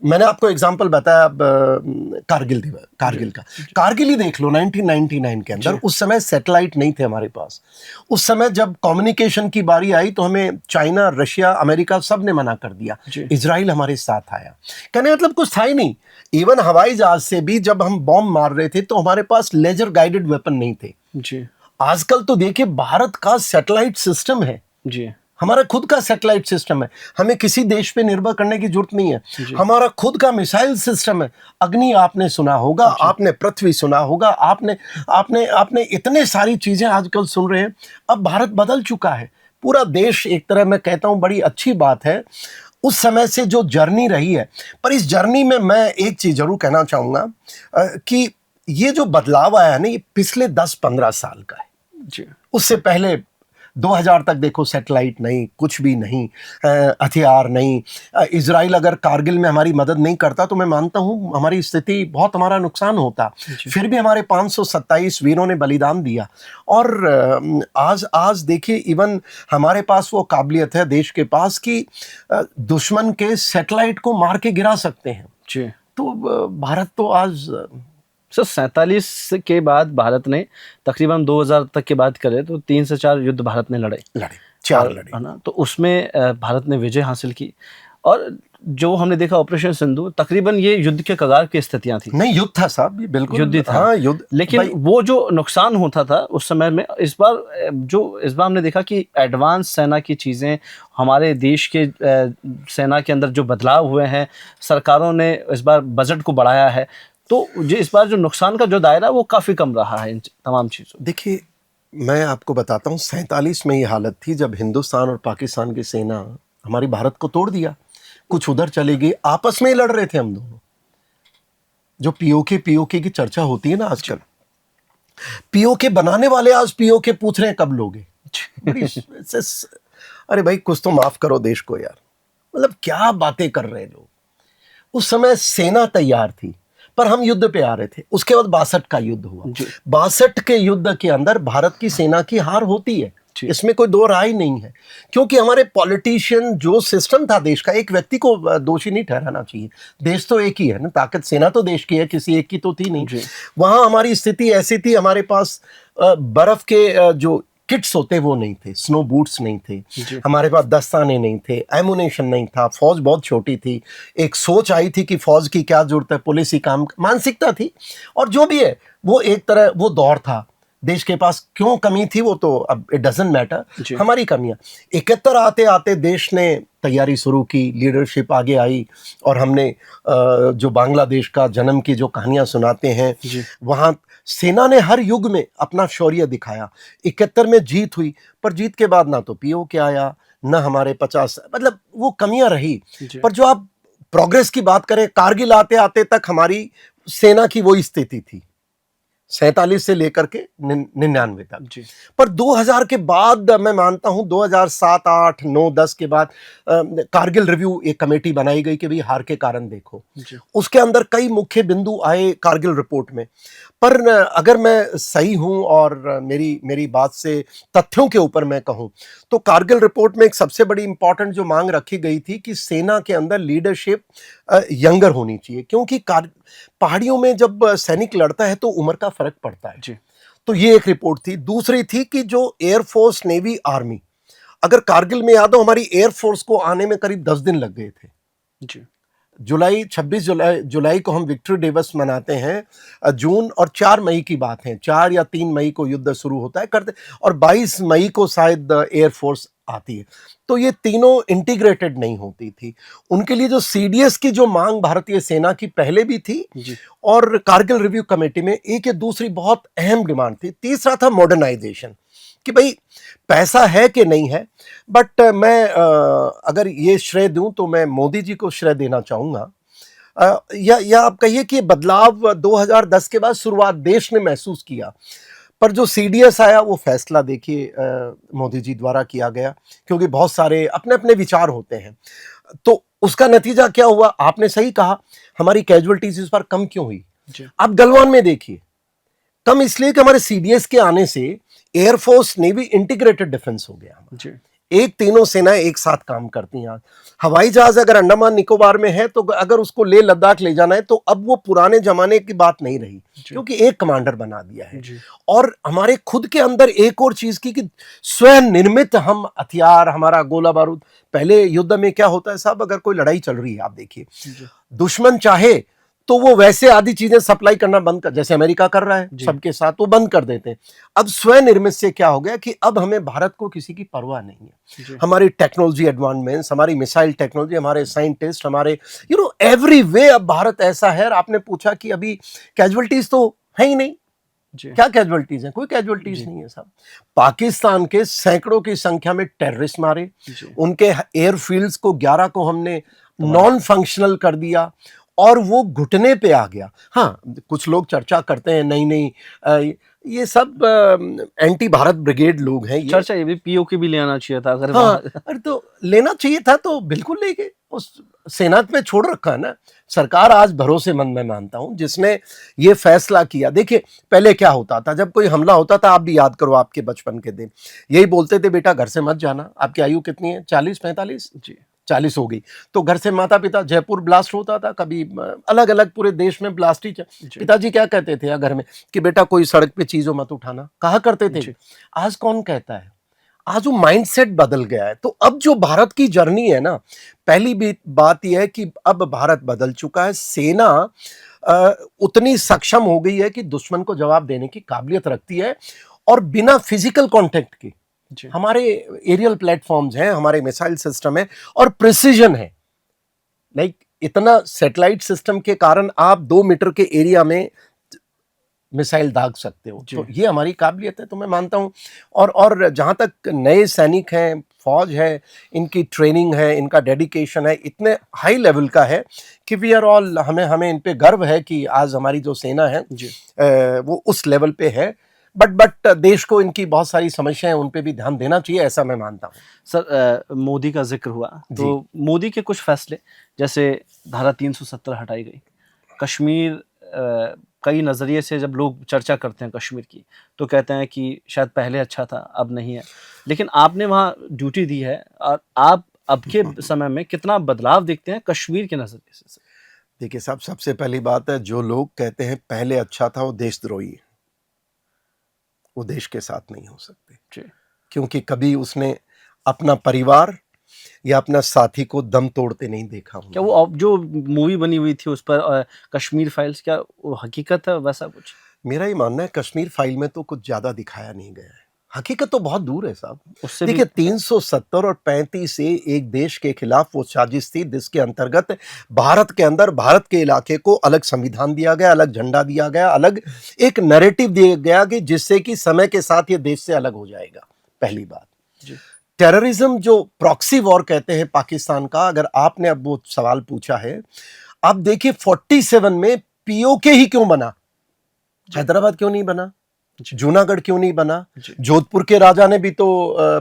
मैंने आपको एग्जांपल बताया कारगिल दिवस, कारगिल का। कारगिल ही देख लो 1999 के अंदर, उस समय सैटेलाइट नहीं थे हमारे पास। उस समय जब कम्युनिकेशन की बारी आई तो हमें चाइना, रशिया, अमेरिका सब ने मना कर दिया, इजराइल हमारे साथ आया। कहने मतलब कुछ था ही नहीं। इवन हवाई जहाज से भी जब हम बॉम्ब मार रहे थे तो हमारे पास लेजर गाइडेड वेपन नहीं थे जी। आजकल तो देखिए भारत का सैटेलाइट सिस्टम है जी। हमारा खुद का सैटेलाइट सिस्टम है, हमें किसी देश पे निर्भर करने की जरूरत नहीं है। हमारा खुद का मिसाइल सिस्टम है। अग्नि आपने सुना होगा, आपने पृथ्वी सुना होगा, आपने आपने आपने इतने सारी चीजें आजकल सुन रहे हैं। अब भारत बदल चुका है, पूरा देश। एक तरह मैं कहता हूं बड़ी अच्छी बात है उस समय से जो जर्नी रही है। पर इस जर्नी में मैं एक चीज जरूर कहना चाहूंगा कि ये जो बदलाव आया है ना, ये पिछले 10-15 साल का है जी। उससे पहले 2000 तक देखो सैटेलाइट नहीं, कुछ भी नहीं, हथियार नहीं। इजराइल अगर कारगिल में हमारी मदद नहीं करता तो मैं मानता हूं हमारी स्थिति बहुत, हमारा नुकसान होता। फिर भी हमारे 527 वीरों ने बलिदान दिया। और आज देखिए इवन हमारे पास वो काबिलियत है देश के पास कि दुश्मन के सैटेलाइट को मार के गिरा सकते हैं। जी। तो भारत तो आज सर 47 के बाद भारत ने तकरीबन 2000 तक की बात करें तो 3 से 4 युद्ध भारत ने लड़े, 4 लड़े, है ना। तो उसमें भारत ने विजय हासिल की। और जो हमने देखा ऑपरेशन सिंधु, तकरीबन ये युद्ध के कगार की स्थितियां थी। नहीं, युद्ध था साहब, ये बिल्कुल युद्ध था। हाँ, युद्ध। लेकिन वो जो नुकसान होता था उस समय में, इस बार हमने देखा कि एडवांस सेना की चीजें, हमारे देश के सेना के अंदर जो बदलाव हुए हैं, सरकारों ने इस बार बजट को बढ़ाया है। तो जो इस बार जो नुकसान का जो दायरा वो काफी कम रहा है इन तमाम चीजों। देखिए मैं आपको बताता हूँ 47 में ये हालत थी जब हिंदुस्तान और पाकिस्तान की सेना हमारी भारत को तोड़ दिया। कुछ उधर चले गए, आपस में ही लड़ रहे थे हम दोनों। जो पीओके की चर्चा होती है ना आजकल, पीओके बनाने वाले आज पीओके पूछ रहे हैं कब लोगे। अरे भाई कुछ तो माफ करो देश को यार, मतलब क्या बातें कर रहे हैं लोग। उस समय सेना तैयार थी पर हम युद्ध पे आ रहे थे। उसके बाद 62 का युद्ध हुआ। 62 के युद्ध के अंदर भारत की सेना की हार होती है, इसमें कोई दो राय नहीं है। क्योंकि हमारे पॉलिटिशियन, जो सिस्टम था देश का, एक व्यक्ति को दोषी नहीं ठहराना चाहिए। देश तो एक ही है ना, ताकत सेना तो देश की है, किसी एक की तो थी नहीं। वहां हमारी स्थिति ऐसी थी, हमारे पास बर्फ के जो किट्स होते वो नहीं थे, स्नो बूट्स नहीं थे, हमारे पास दस्ताने नहीं थे, एमुनेशन नहीं था, फौज बहुत छोटी थी। एक सोच आई थी कि फौज की क्या जरूरत है, पुलिस ही काम, मानसिकता थी। और जो भी है वो एक तरह वो दौर था। देश के पास क्यों कमी थी वो तो अब इट डजंट मैटर, हमारी कमियां। 71 आते आते देश ने तैयारी शुरू की, लीडरशिप आगे आई और हमने जो बांग्लादेश का जन्म की जो कहानियां सुनाते हैं, वहां सेना ने हर युग में अपना शौर्य दिखाया। 71 में जीत हुई, पर जीत के बाद ना तो पीओके आया, ना हमारे 50, मतलब वो कमियां रही। पर जो आप प्रोग्रेस की बात करें, कारगिल आते आते तक हमारी सेना की वही स्थिति थी 47 से लेकर के 99 तक। पर 2000 के बाद मैं मानता हूं 2007, 8, 9, 10 के बाद कारगिल रिव्यू एक कमेटी बनाई गई कि भाई हार के कारण देखो। उसके अंदर कई मुख्य बिंदु आए कारगिल रिपोर्ट में। पर अगर मैं सही हूं और मेरी बात से तथ्यों के ऊपर मैं कहूं तो कारगिल रिपोर्ट में एक सबसे बड़ी इंपॉर्टेंट जो मांग रखी गई थी कि सेना के अंदर लीडरशिप यंगर होनी चाहिए। क्योंकि पहाड़ियों में जब सैनिक लड़ता है तो उम्र का फर्क पड़ता है। तो ये एक रिपोर्ट थी। दूसरी थी कि जो एयरफोर्स, नेवी, आर्मी, अगर कारगिल में याद हो हमारी एयरफोर्स को आने में करीब 10 दिन लग गए थे। 26 जुलाई को हम विक्ट्री दिवस मनाते हैं, जून और 4 मई की बात है, 4 या 3 मई को युद्ध शुरू होता है करते, और 22 मई को शायद एयरफोर्स आती है। तो ये तीनों इंटीग्रेटेड नहीं होती थी। उनके लिए जो सीडीएस की जो मांग भारतीय सेना की पहले भी थी और कारगिल रिव्यू कमेटी में एक या दूसरी बहुत अहम डिमांड थी। तीसरा था मॉडर्नाइजेशन, कि भाई पैसा है कि नहीं है। बट मैं अगर ये श्रेय दूं तो मैं मोदी जी को श्रेय देना चाहूंगा, या आप कहिए कि बदलाव 2010 के बाद शुरुआत देश ने महसूस किया। पर जो सीडीएस आया वो फैसला देखिए मोदी जी द्वारा किया गया, क्योंकि बहुत सारे अपने अपने विचार होते हैं। तो उसका नतीजा क्या हुआ, आपने सही कहा, हमारी कैजुअलिटीज इस बार कम क्यों हुई? जी आप गलवान में देखिए, कम इसलिए कि हमारे सीडीएस के आने से एयरफोर्स नेवी इंटीग्रेटेड डिफेंस हो गया। जी एक तीनों सेनाएं एक साथ काम करती हैं। हवाई जहाज अगर अंडमान निकोबार में है तो अगर उसको लेह लद्दाख ले जाना है तो अब वो पुराने जमाने की बात नहीं रही, क्योंकि एक कमांडर बना दिया है। जी और हमारे खुद के अंदर एक और चीज की कि स्वयं निर्मित हम हथियार, हमारा गोला बारूद। पहले युद्ध में क्या होता है साहब, अगर कोई लड़ाई चल रही है, आप देखिए, जी दुश्मन चाहे तो वो वैसे आधी चीजें सप्लाई करना बंद कर, जैसे अमेरिका कर रहा है सबके साथ, वो बंद कर देते हैं। अब स्वयं निर्मित से क्या हो गया कि अब हमें भारत को किसी की परवाह नहीं है। जी हमारी टेक्नोलॉजी एडवांसमेंट्स, हमारी मिसाइल टेक्नोलॉजी, हमारे साइंटिस्ट, हमारे एवरी वे अब भारत ऐसा है। और आपने पूछा कि अभी कैजुअलिटीज तो है ही नहीं। जी क्या कैजुअलिटीज है? कोई कैजुअलिटीज नहीं है साहब। पाकिस्तान के सैकड़ों की संख्या में टेररिस्ट मारे, जी उनके एयरफील्ड्स को 11 को हमने नॉन फंक्शनल कर दिया और वो घुटने पे आ गया। हाँ, कुछ लोग चर्चा करते हैं नहीं नहीं, ये सब एंटी भारत ब्रिगेड लोग हैं ये। चर्चा ये भी पीओके भी ले आना चाहिए था अगर हाँ, अरे तो लेना चाहिए था तो बिल्कुल ले गए, उस सेना पे छोड़ रखा है ना। सरकार आज भरोसेमंद मैं मानता हूं जिसने ये फैसला किया। देखिए पहले क्या होता था, जब कोई हमला होता था, आप भी याद करो आपके बचपन के दिन, यही बोलते थे बेटा घर से मत जाना। आपकी आयु कितनी है? 40-45? जी 40 हो गई तो घर से माता पिता, जयपुर ब्लास्ट होता था, कभी अलग अलग पूरे देश में ब्लास्ट ही पिताजी क्या कहते थे घर में कि बेटा कोई सड़क पे चीजों मत उठाना, कहा करते थे। आज कौन कहता है? आज वो माइंडसेट बदल गया है। तो अब जो भारत की जर्नी है ना, पहली भी बात यह है कि अब भारत बदल चुका है। सेना उतनी सक्षम हो गई है कि दुश्मन को जवाब देने की काबिलियत रखती है, और बिना फिजिकल कांटेक्ट के। हमारे एरियल प्लेटफॉर्म्स हैं, हमारे मिसाइल सिस्टम है और प्रिसीजन है। लाइक इतना सैटेलाइट सिस्टम के कारण आप 2 मीटर के एरिया में मिसाइल दाग सकते हो। तो ये हमारी काबिलियत है, तो मैं मानता हूं। और जहां तक नए सैनिक हैं, फौज है, इनकी ट्रेनिंग है, इनका डेडिकेशन है, इतने हाई लेवल का है कि वी आर ऑल, हमें इन पे गर्व है कि आज हमारी जो सेना है वो उस लेवल पे है। बट देश को इनकी बहुत सारी समस्याएं, उन पे भी ध्यान देना चाहिए, ऐसा मैं मानता हूँ। सर, मोदी का जिक्र हुआ तो मोदी के कुछ फैसले, जैसे धारा 370 हटाई गई, कश्मीर, कई नज़रिए से जब लोग चर्चा करते हैं कश्मीर की तो कहते हैं कि शायद पहले अच्छा था अब नहीं है, लेकिन आपने वहाँ ड्यूटी दी है और आप अब के समय में कितना बदलाव देखते हैं कश्मीर के नज़रिए से? देखिए साहब, सबसे पहली बात है, जो लोग कहते हैं पहले अच्छा था वो देशद्रोही है, वो देश के साथ नहीं हो सकते। क्योंकि कभी उसने अपना परिवार या अपना साथी को दम तोड़ते नहीं देखा। क्या वो जो मूवी बनी हुई थी उस पर कश्मीर फाइल्स, क्या वो हकीकत है वैसा कुछ? मेरा ही मानना है कश्मीर फाइल में तो कुछ ज्यादा दिखाया नहीं गया है, हकीकत तो बहुत दूर है साहब। देखिए 370 और 35 से एक देश के खिलाफ वो साजिश थी जिसके अंतर्गत भारत के अंदर, भारत के इलाके को अलग संविधान दिया गया, अलग झंडा दिया गया, अलग एक नैरेटिव दिया गया कि जिससे कि समय के साथ ये देश से अलग हो जाएगा। पहली बात, टेररिज्म जो प्रॉक्सी वॉर कहते हैं पाकिस्तान का, अगर आपने अब वो सवाल पूछा है, आप देखिए 47 में पीओके ही क्यों बना? हैदराबाद क्यों नहीं बना? जूनागढ़ क्यों नहीं बना? जोधपुर के राजा ने भी तो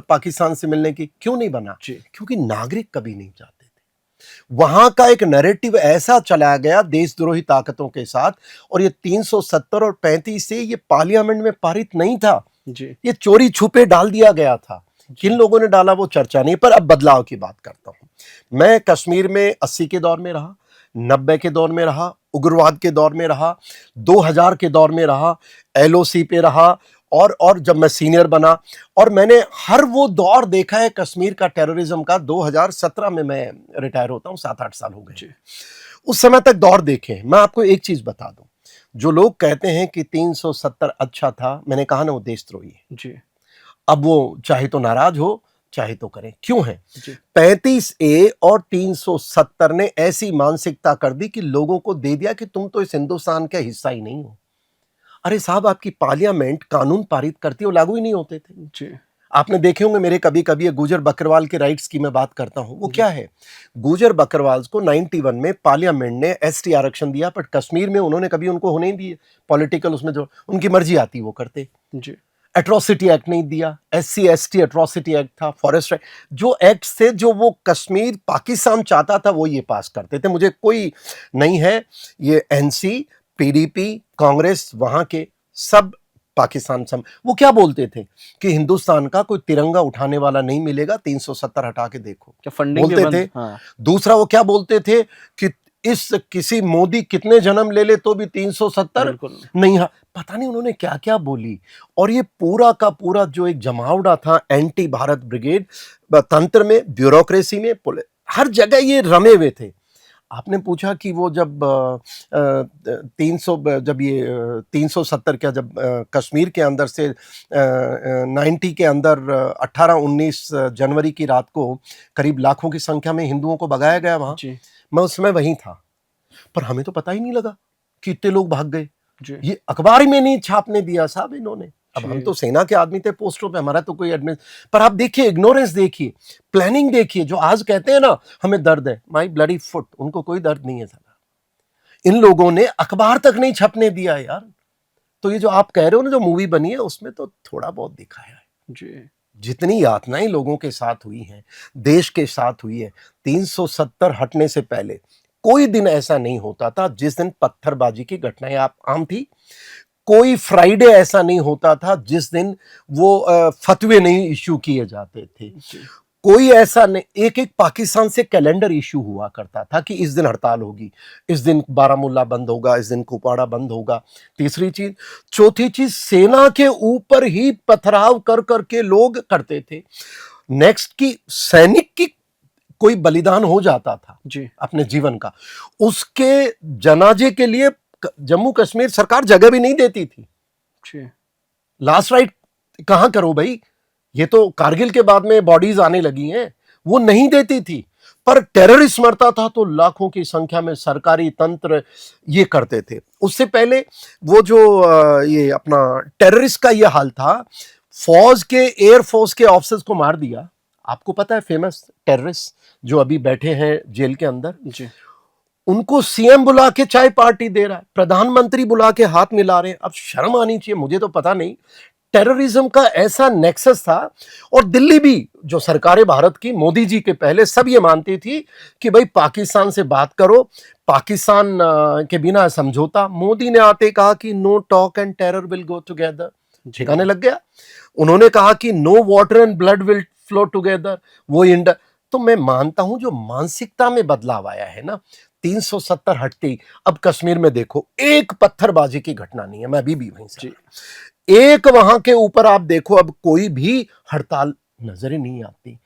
पाकिस्तान से मिलने की क्यों नहीं बना? क्योंकि नागरिक कभी नहीं चाहते थे। वहां का एक नैरेटिव ऐसा चलाया गया देशद्रोही ताकतों के साथ, और ये 370 और 35 से ये पार्लियामेंट में पारित नहीं था, ये चोरी छुपे डाल दिया गया था। किन लोगों ने डाला वो चर्चा नहीं, पर अब बदलाव की बात करता हूं। मैं कश्मीर में 80 के दौर में रहा, 90 के दौर में रहा, उग्रवाद के दौर में रहा, 2000 के दौर में रहा, एलओसी पे रहा, और जब मैं सीनियर बना, और मैंने हर वो दौर देखा है कश्मीर का टेररिज्म का। 2017 में मैं रिटायर होता हूं, 7-8 साल हो गए। उस समय तक दौर देखे। मैं आपको एक चीज बता दूं, जो लोग कहते हैं कि 370 अच्छा था, मैंने कहा ना वो देशद्रोही है। अब वो चाहे तो नाराज हो, चाहे तो करें, क्यों है? 35A और 370 ने ऐसी मानसिकता कर दी कि लोगों को दे दिया कि तुम तो इस हिंदुस्तान का हिस्सा ही नहीं हो। अरे साहब, आपकी पार्लियामेंट कानून पारित करती है, वो लागू ही नहीं होते थे। आपने देखे होंगे, मेरे कभी कभी गुजर बकरवाल के राइट्स की मैं बात करता हूं, वो क्या है? गुजर बकरवाल को 91 में पार्लियामेंट ने एसटी आरक्षण दिया, पर कश्मीर में उन्होंने कभी उनको होने नहीं दिए पॉलिटिकल, उसमें जो उनकी मर्जी आती वो करते। एट्रोसिटी एक्ट नहीं दिया, SC/ST एट्रोसिटी एक्ट था, फॉरेस्ट एक्ट, जो एक्ट थे जो वो कश्मीर पाकिस्तान चाहता था वो ये पास करते थे। मुझे कोई नहीं है, ये NC, PDP, कांग्रेस, वहां के सब पाकिस्तान सम वो क्या बोलते थे कि हिंदुस्तान का कोई तिरंगा उठाने वाला नहीं मिलेगा, 370 हटा के देखो, क्या फंडिंग बोलते थे। हाँ। दूसरा वो क्या बोलते थे कि इस किसी मोदी कितने जन्म ले ले तो भी 370 बिल्कुल नहीं। हाँ, पता नहीं उन्होंने क्या क्या बोली। और ये पूरा का पूरा जो एक जमावड़ा था एंटी भारत ब्रिगेड तंत्र में, ब्यूरोक्रेसी में, हर जगह ये रमे हुए थे। आपने पूछा कि वो जब 370 क्या, जब कश्मीर के अंदर से 90 के अंदर 18-19 जनवरी की रात को करीब लाखों की संख्या में हिंदुओं को भगाया गया वहां, जी मैं उस समय वहीं था, पर हमें तो पता ही नहीं लगा कि इतने लोग भाग गए। जी ये अखबार ही में नहीं छापने दिया साहब इन्होंने। अब जी। हम तो सेना के आदमी थे पोस्टों पे, हमारा तो कोई एडमिन, पर आप देखिए इग्नोरेंस देखिए, प्लानिंग देखिए। जो आज कहते हैं ना हमें दर्द है, माई ब्लडी फुट, उनको कोई दर्द नहीं है साला। इन लोगों ने अखबार तक नहीं छपने दिया यार। तो ये जो आप कह रहे हो ना जो मूवी बनी है उसमें तो थोड़ा बहुत दिखाया है। जी जितनी यातनाएं लोगों के साथ हुई हैं, देश के साथ हुई है, 370 हटने से पहले कोई दिन ऐसा नहीं होता था जिस दिन पत्थरबाजी की घटनाएं आप आम थी। कोई फ्राइडे ऐसा नहीं होता था जिस दिन वो फतवे नहीं इश्यू किए जाते थे। जी कोई ऐसा नहीं, एक एक पाकिस्तान से कैलेंडर इश्यू हुआ करता था कि इस दिन हड़ताल होगी, इस दिन बारामूला बंद होगा, इस दिन कुपवाड़ा बंद होगा। तीसरी चीज, चौथी चीज, सेना के ऊपर ही पथराव कर करके लोग करते थे। नेक्स्ट की सैनिक की कोई बलिदान हो जाता था जी अपने जीवन का, उसके जनाजे के लिए जम्मू कश्मीर सरकार जगह भी नहीं देती थी। जी लास्ट राइट कहां करो भाई, ये तो कारगिल के बाद में बॉडीज आने लगी हैं, वो नहीं देती थी। पर टेररिस्ट मरता था तो लाखों की संख्या में सरकारी तंत्र ये करते थे। उससे पहले वो जो ये अपना टेररिस्ट का ये हाल था, फौज के, एयरफोर्स के ऑफिसर्स को मार दिया। आपको पता है फेमस टेररिस्ट जो अभी बैठे हैं जेल के अंदर, जी उनको CM बुला के चाय पार्टी दे रहा है, प्रधानमंत्री बुला के हाथ मिला रहे हैं। अब शर्म आनी चाहिए, मुझे तो पता नहीं टेररिज्म का ऐसा नेक्सस था। और दिल्ली भी, जो सरकारें भारत की मोदी जी के पहले सब ये मानती थी कि भाई पाकिस्तान से बात करो, पाकिस्तान के बिना समझौता। मोदी ने आते कहा कि no talk and terror will go together, ठिकाने लग गया। उन्होंने कहा कि no water and blood will flow together, वो इंड। तो मैं मानता हूं जो मानसिकता में बदलाव आया है ना, 370 हटती, अब कश्मीर में देखो एक पत्थरबाजी की घटना नहीं है, मैं अभी भी वहीं से, एक वहां के ऊपर आप देखो अब कोई भी हड़ताल नजर ही नहीं आती।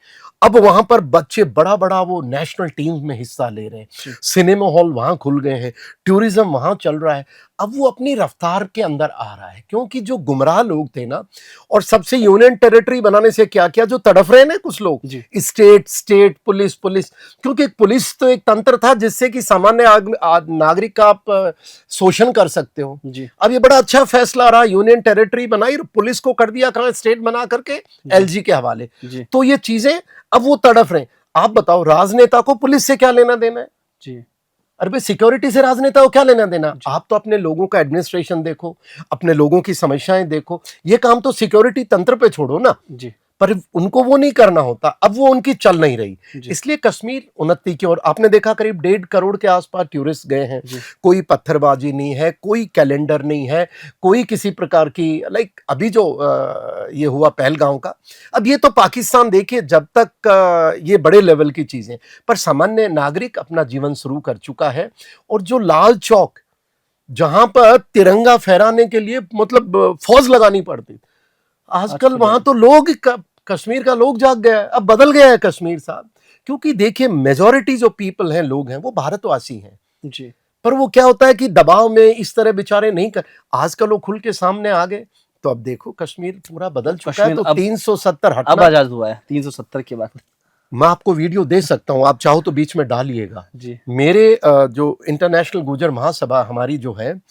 अब वहां पर बच्चे बड़ा बड़ा वो नेशनल टीम में हिस्सा ले रहे हैं, सिनेमा हॉल वहां खुल गए हैं, टूरिज्म वहां चल रहा है। अब वो अपनी रफ्तार के अंदर आ रहा है, क्योंकि जो गुमराह लोग थे ना, और सबसे यूनियन टेरिटरी बनाने से क्या किया, जो तड़फ रहे ना कुछ लोग, स्टेट पुलिस, क्योंकि पुलिस तो एक तंत्र था जिससे कि सामान्य नागरिक का आप शोषण कर सकते हो। अब ये बड़ा अच्छा फैसला रहा, यूनियन टेरिटरी बनाई, पुलिस को कर दिया कहां, स्टेट बना करके LG के हवाले। तो ये चीजें अब वो तड़फ रहे। आप बताओ राजनेता को पुलिस से क्या लेना देना है जी? अरे भाई सिक्योरिटी से राजनेता को क्या लेना देना? आप तो अपने लोगों का एडमिनिस्ट्रेशन देखो, अपने लोगों की समस्याएं देखो, ये काम तो सिक्योरिटी तंत्र पे छोड़ो ना जी। पर उनको वो नहीं करना होता, अब वो उनकी चल नहीं रही, इसलिए कश्मीर उन्नति की ओर। आपने देखा करीब 1.5 करोड़ के आसपास टूरिस्ट गए हैं, कोई पत्थरबाजी नहीं है, कोई कैलेंडर नहीं है, कोई किसी प्रकार की लाइक अभी जो ये हुआ पहलगांव का। अब ये तो पाकिस्तान देखिए जब तक ये बड़े लेवल की चीजें, पर सामान्य नागरिक अपना जीवन शुरू कर चुका है। और जो लाल चौक जहां पर तिरंगा फहराने के लिए मतलब फौज लगानी पड़ती, आजकल वहां तो लोग कश्मीर का लोग जाग गया है, अब बदल गया है कश्मीर साहब। क्योंकि देखिए मेजॉरिटी जो पीपल हैं, लोग हैं, वो भारतवासी हैं जी। पर वो क्या होता है कि दबाव में इस तरह बेचारे नहीं कर, आजकल वो खुल के सामने आ गए। तो अब देखो कश्मीर पूरा बदल चुका है। तो 370 हटना, अब आजाद हुआ है 370 के बाद। मैं आपको वीडियो दे सकता हूं, आप चाहो तो बीच में डालिएगा जी। मेरे जो इंटरनेशनल गुर्जर महासभा हमारी जो है,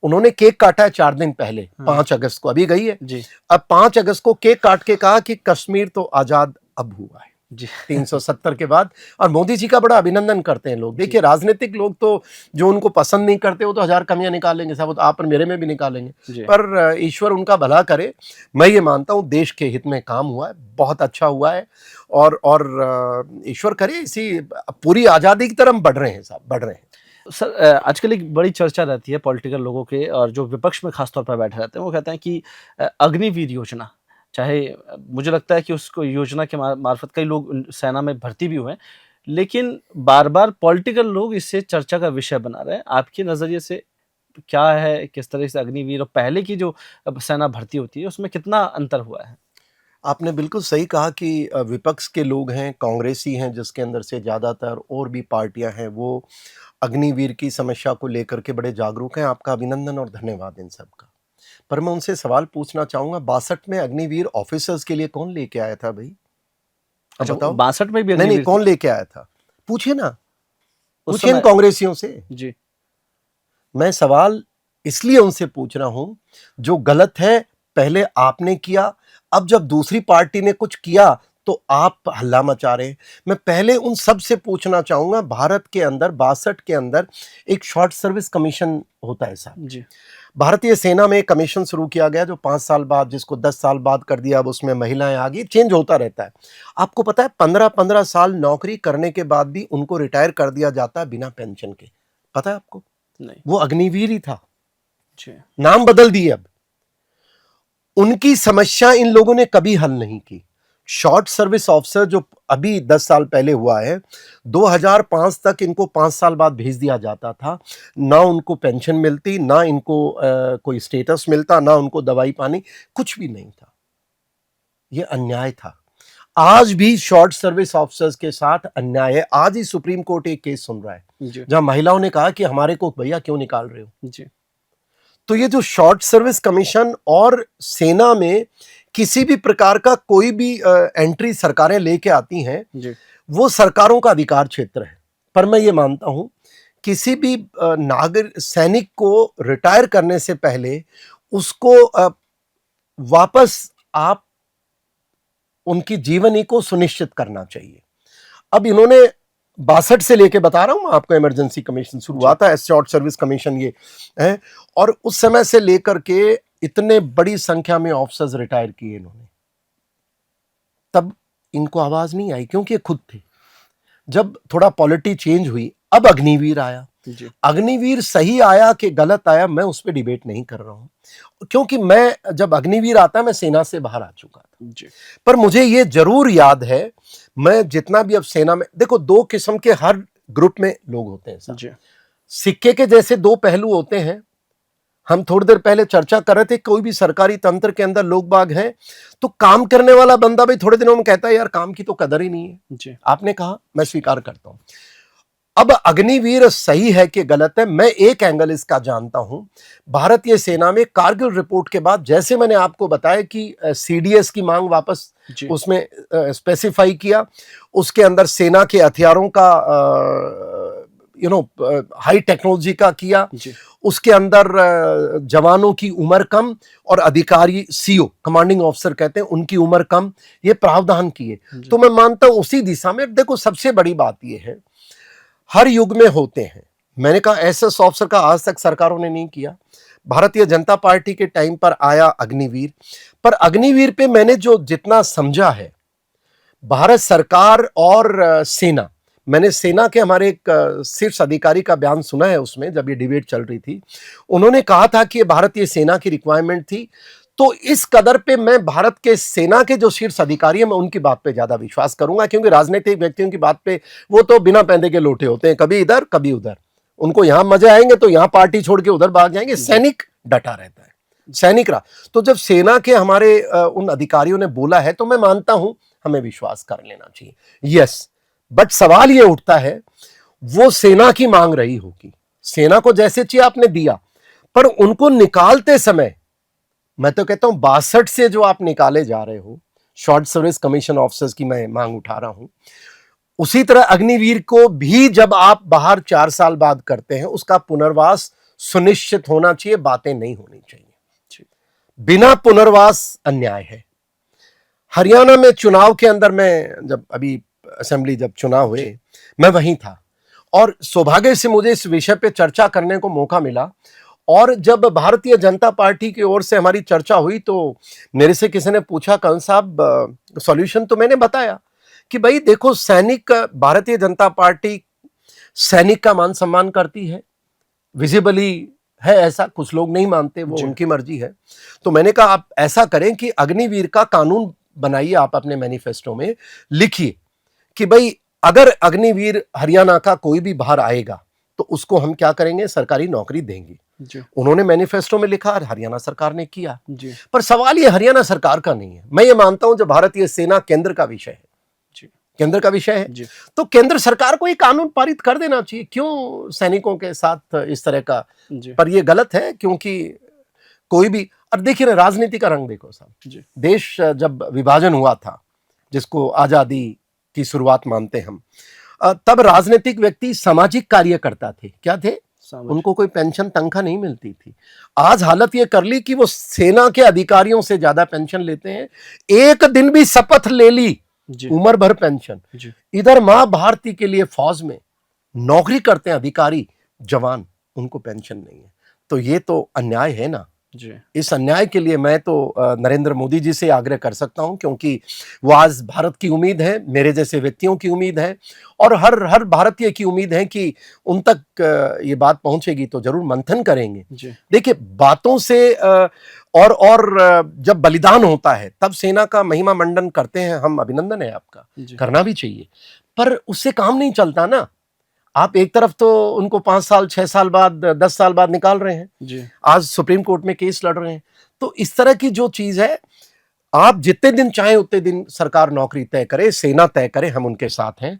उन्होंने केक काटा है 4 दिन पहले, 5 अगस्त को, अभी गई है जी। अब 5 अगस्त को केक काट के कहा कि कश्मीर तो आजाद अब हुआ है। जी 370 के बाद। और मोदी जी का बड़ा अभिनंदन करते हैं लोग। देखिए राजनीतिक लोग तो जो उनको पसंद नहीं करते वो तो हजार कमियां निकालेंगे साहब, वो तो आप और मेरे में भी निकालेंगे, जी पर ईश्वर उनका भला करे। मैं ये मानता हूँ देश के हित में काम हुआ है, बहुत अच्छा हुआ है। और ईश्वर करे इसी पूरी आज़ादी की तरफ बढ़ रहे हैं साहब, बढ़ रहे हैं। सर आजकल एक बड़ी चर्चा रहती है पॉलिटिकल लोगों के और जो विपक्ष में खास तौर पर बैठे रहते हैं वो कहते हैं कि अग्निवीर योजना चाहे मुझे लगता है कि उसको योजना के मार्फत कई लोग सेना में भर्ती भी हुए हैं लेकिन बार बार पॉलिटिकल लोग इससे चर्चा का विषय बना रहे हैं। आपके नज़रिए से क्या है, किस तरह से अग्निवीर और पहले की जो सेना भर्ती होती है उसमें कितना अंतर हुआ है? आपने बिल्कुल सही कहा कि विपक्ष के लोग हैं, कांग्रेसी हैं, जिसके अंदर से ज़्यादातर और भी पार्टियां हैं, वो अग्निवीर की समस्या को लेकर के बड़े जागरूक हैं। आपका अभिनंदन और धन्यवाद इन सब का। पर मैं उनसे सवाल पूछना चाहूंगा, 62 में अग्निवीर ऑफिसर्स के लिए कौन लेके आया था भाई? अब अच्छा बताओ। 62 में भी नहीं नहीं, अग्निवीर कौन थी? लेके आया था? पूछिए ना, उस पूछिए इन समय कांग्रेसियों से। जी मैं सवाल इसलिए उनसे पूछ रहा हूं, जो गलत है पहले आपने किया, अब जब दूसरी पार्टी ने कुछ किया तो आप हल्ला मचा रहे हैं। मैं पहले उन सब से पूछना चाहूंगा, भारत के अंदर 62 के अंदर एक शॉर्ट सर्विस कमीशन होता है साहब। जी भारतीय सेना में एक कमीशन शुरू किया गया जो 5 साल बाद, जिसको 10 साल बाद कर दिया, अब उसमें महिलाएं आ गई, चेंज होता रहता है। आपको पता है 15-15 साल नौकरी करने के बाद भी उनको रिटायर कर दिया जाता है बिना पेंशन के। पता है आपको? नहीं वो अग्निवीर ही था, जी नाम बदल दिए अब। उनकी समस्या इन लोगों ने कभी हल नहीं की। शॉर्ट सर्विस ऑफिसर जो अभी 10 साल पहले हुआ है, 2005 तक इनको 5 साल बाद भेज दिया जाता था। ना उनको पेंशन मिलती, ना इनको कोई स्टेटस मिलता, ना उनको दवाई पानी, कुछ भी नहीं था। ये अन्याय था। आज भी शॉर्ट सर्विस ऑफिसर्स के साथ अन्याय है। आज ही सुप्रीम कोर्ट एक केस सुन रहा है जी जहां महिलाओं ने कहा कि हमारे को भैया क्यों निकाल रहे हो। जी तो ये जो शॉर्ट सर्विस कमीशन और सेना में किसी भी प्रकार का कोई भी एंट्री सरकारें लेके आती हैं, जी वो सरकारों का अधिकार क्षेत्र है। पर मैं ये मानता हूं किसी भी नागरिक सैनिक को रिटायर करने से पहले उसको वापस आप उनकी जीवनी को सुनिश्चित करना चाहिए। अब इन्होंने 62 से लेके बता रहा हूं आपको, इमरजेंसी कमीशन शुरू हुआ था, शॉर्ट सर्विस कमीशन ये है, और उस समय से लेकर के इतने बड़ी संख्या में ऑफिसर्स रिटायर किए इन्होंने। तब इनको आवाज नहीं आई क्योंकि ये खुद थे। जब थोड़ा पॉलिटी चेंज हुई, अब अग्निवीर आया। जी अग्निवीर सही आया कि गलत आया, मैं उस पर डिबेट नहीं कर रहा हूं, क्योंकि मैं जब अग्निवीर आता मैं सेना से बाहर आ चुका था। जी पर मुझे ये जरूर याद है, मैं जितना भी अब सेना में, देखो 2 किस्म के हर ग्रुप में लोग होते हैं साहब। जी सिक्के के जैसे 2 पहलू होते हैं। हम थोड़ी देर पहले चर्चा कर रहे थे, कोई भी सरकारी तंत्र के अंदर लोग बाग हैं तो काम करने वाला बंदा भी थोड़े दिनों में कहता है यार काम की तो कदर ही नहीं है। जी आपने कहा, मैं स्वीकार करता हूं। अब अग्निवीर सही है कि गलत है, मैं एक एंगल इसका जानता हूं। भारतीय सेना में कारगिल रिपोर्ट के बाद, जैसे मैंने आपको बताया कि सीडीएस की मांग वापस जी उसमें स्पेसिफाई किया, उसके अंदर सेना के हथियारों का हाई टेक्नोलॉजी का किया, जी उसके अंदर जवानों की उम्र कम और अधिकारी सीओ कमांडिंग ऑफिसर कहते हैं उनकी उम्र कम, ये प्रावधान किए। तो मैं मानता हूं उसी दिशा में। देखो सबसे बड़ी बात यह है, हर युग में होते हैं। मैंने कहा एसएस ऑफिसर का आज तक सरकारों ने नहीं किया। भारतीय जनता पार्टी के टाइम पर आया अग्निवीर, पर अग्निवीर पे मैंने जो जितना समझा है, भारत सरकार और सेना, मैंने सेना के हमारे एक शीर्ष अधिकारी का बयान सुना है उसमें, जब ये डिबेट चल रही थी, उन्होंने कहा था कि ये भारतीय सेना की रिक्वायरमेंट थी। तो इस कदर पे मैं भारत के सेना के जो शीर्ष अधिकारी हैं, मैं उनकी बात पे ज्यादा विश्वास करूंगा, क्योंकि राजनीतिक व्यक्तियों की बात पे वो तो बिना पैंदे के लोटे होते हैं, कभी इधर कभी उधर। उनको यहां मजे आएंगे तो यहां पार्टी छोड़ के उधर भाग जाएंगे। सैनिक डटा रहता है, सैनिक रहा। तो जब सेना के हमारे उन अधिकारियों ने बोला है तो मैं मानता हूं हमें विश्वास कर लेना चाहिए। यस, बट सवाल यह उठता है, वो सेना की मांग रही होगी, सेना को जैसे चाहिए आपने दिया, पर उनको निकालते समय मैं तो कहता हूं 62 से जो आप निकाले जा रहे हो शॉर्ट सर्विस कमीशन ऑफिसर्स की मैं मांग उठा रहा हूं, उसी तरह अग्निवीर को भी जब आप बाहर 4 साल बाद करते हैं, उसका पुनर्वास सुनिश्चित होना चाहिए, बातें नहीं होनी चाहिए। बिना पुनर्वास अन्याय है। हरियाणा में चुनाव के अंदर मैं जब अभी असेंबली जब चुनाव हुए, मैं वहीं था और सौभाग्य से मुझे इस विषय पे चर्चा करने को मौका मिला। और जब भारतीय जनता पार्टी की ओर से हमारी चर्चा हुई तो मेरे से किसी ने पूछा, कंस साहब सॉल्यूशन, तो मैंने बताया कि भाई देखो, सैनिक, भारतीय जनता पार्टी सैनिक का मान सम्मान करती है, विजिबली है ऐसा, कुछ लोग नहीं मानते, वो उनकी मर्जी है। तो मैंने कहा आप ऐसा करें कि अग्निवीर का कानून बनाइए, आप अपने मैनिफेस्टो में लिखिए कि भाई अगर अग्निवीर हरियाणा का कोई भी बाहर आएगा तो उसको हम क्या करेंगे, सरकारी नौकरी देंगे। उन्होंने मैनिफेस्टो में लिखा और हरियाणा सरकार ने किया। पर सवाल ये हरियाणा सरकार का नहीं है, मैं ये मानता हूं जो भारतीय सेना केंद्र का विषय है, केंद्र का विषय है, तो केंद्र सरकार को ये कानून पारित कर देना चाहिए। क्यों सैनिकों के साथ इस तरह का, पर ये गलत है क्योंकि कोई भी, और देखिए ना राजनीति का रंग देखो साहब, देश जब विभाजन हुआ था, जिसको आजादी की शुरुआत मानते हम, तब राजनीतिक व्यक्ति सामाजिक कार्य करता थे, क्या थे, उनको कोई पेंशन तनख्वाह नहीं मिलती थी। आज हालत ये कर ली कि वो सेना के अधिकारियों से ज्यादा पेंशन लेते हैं। एक दिन भी शपथ ले ली, उम्र भर पेंशन। इधर मां भारती के लिए फौज में नौकरी करते हैं अधिकारी जवान, उनको पेंशन नहीं है। तो ये तो अन्याय है ना जी। इस अन्याय के लिए मैं तो नरेंद्र मोदी जी से आग्रह कर सकता हूं, क्योंकि वो आज भारत की उम्मीद है, मेरे जैसे व्यक्तियों की उम्मीद है, और हर भारतीय की उम्मीद है कि उन तक ये बात पहुंचेगी तो जरूर मंथन करेंगे। देखिए बातों से और जब बलिदान होता है तब सेना का महिमा मंडन करते हैं हम, अभिनंदन है आपका, करना भी चाहिए, पर उससे काम नहीं चलता ना। आप एक तरफ तो उनको 5 साल 6 साल बाद 10 साल बाद निकाल रहे हैं जी। आज सुप्रीम कोर्ट में केस लड़ रहे हैं। तो इस तरह की जो चीज है, आप जितने दिन चाहे उतने दिन सरकार नौकरी तय करे, सेना तय करे, हम उनके साथ हैं।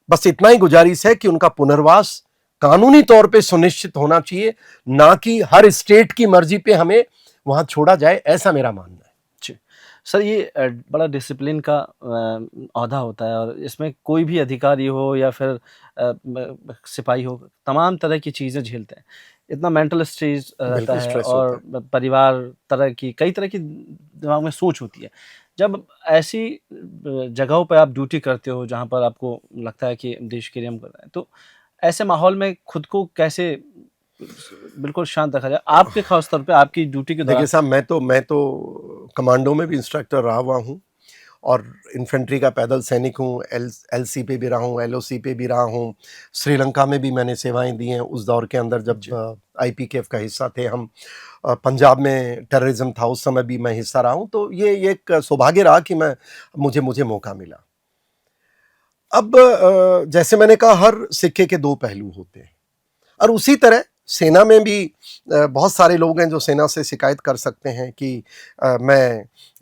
बस इतना ही गुजारिश है कि उनका पुनर्वास कानूनी तौर पे सुनिश्चित होना चाहिए, ना कि हर स्टेट की मर्जी पे हमें वहां छोड़ा जाए, ऐसा मेरा मानना है। सर ये बड़ा डिसिप्लिन का औहदा होता है और इसमें कोई भी अधिकारी हो या फिर सिपाही हो, तमाम तरह की चीज़ें झेलते हैं। इतना मेंटल स्ट्रेस रहता है और परिवार तरह की कई तरह की दिमाग में सोच होती है। जब ऐसी जगहों पर आप ड्यूटी करते हो जहाँ पर आपको लगता है कि देश के लिए हम कर रहे हैं, तो ऐसे माहौल में खुद को कैसे बिल्कुल शांत रखा जाए, आपके खास तौर पे आपकी ड्यूटी के दौरान? देखिए साहब, मैं तो कमांडो में भी इंस्ट्रक्टर रहा हुआ हूँ और इन्फेंट्री का पैदल सैनिक हूँ, LC पे भी रहा हूँ, LOC पे भी रहा हूँ, श्रीलंका में भी मैंने सेवाएं दी हैं उस दौर के अंदर जब IPKF का हिस्सा थे हम। पंजाब में टेररिज्म था उस समय भी मैं हिस्सा रहा हूँ। तो ये एक सौभाग्य रहा कि मुझे मौका मिला। अब जैसे मैंने कहा, हर सिक्के के दो पहलू होते हैं और उसी तरह सेना में भी बहुत सारे लोग हैं जो सेना से शिकायत कर सकते हैं कि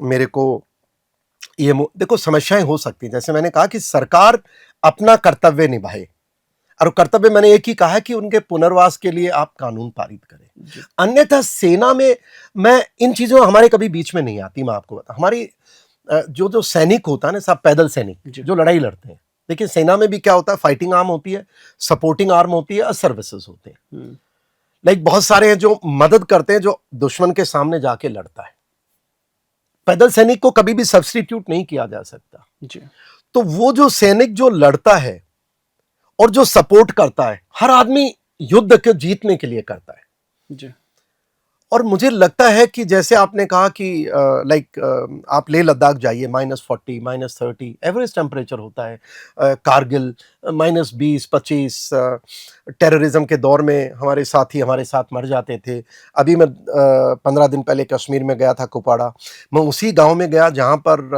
मेरे को ये देखो समस्याएं हो सकती हैं। जैसे मैंने कहा कि सरकार अपना कर्तव्य निभाए, और कर्तव्य मैंने एक ही कहा कि उनके पुनर्वास के लिए आप कानून पारित करें। अन्यथा सेना में मैं इन चीजों हमारे कभी बीच में नहीं आती। मैं आपको बता, हमारी जो सैनिक होता है ना साहब, पैदल सैनिक जो लड़ाई लड़ते हैं, देखिए सेना में भी क्या होता है, फाइटिंग आर्म होती है, सपोर्टिंग आर्म होती है और सर्विसेज होते हैं। लाइक बहुत सारे हैं जो मदद करते हैं, जो दुश्मन के सामने जाके लड़ता है। पैदल सैनिक को कभी भी सब्स्टिट्यूट नहीं किया जा सकता जी। तो वो जो सैनिक जो लड़ता है और जो सपोर्ट करता है, हर आदमी युद्ध के जीतने के लिए करता है जी। और मुझे लगता है कि जैसे आपने कहा कि आप लेह लद्दाख जाइए, -40 -30 एवरेज टेम्परेचर होता है। कारगिल -20 25 टेररिज्म के दौर में हमारे साथी हमारे साथ मर जाते थे। अभी मैं 15 दिन पहले कश्मीर में गया था, कुपवाड़ा। मैं उसी गांव में गया जहां पर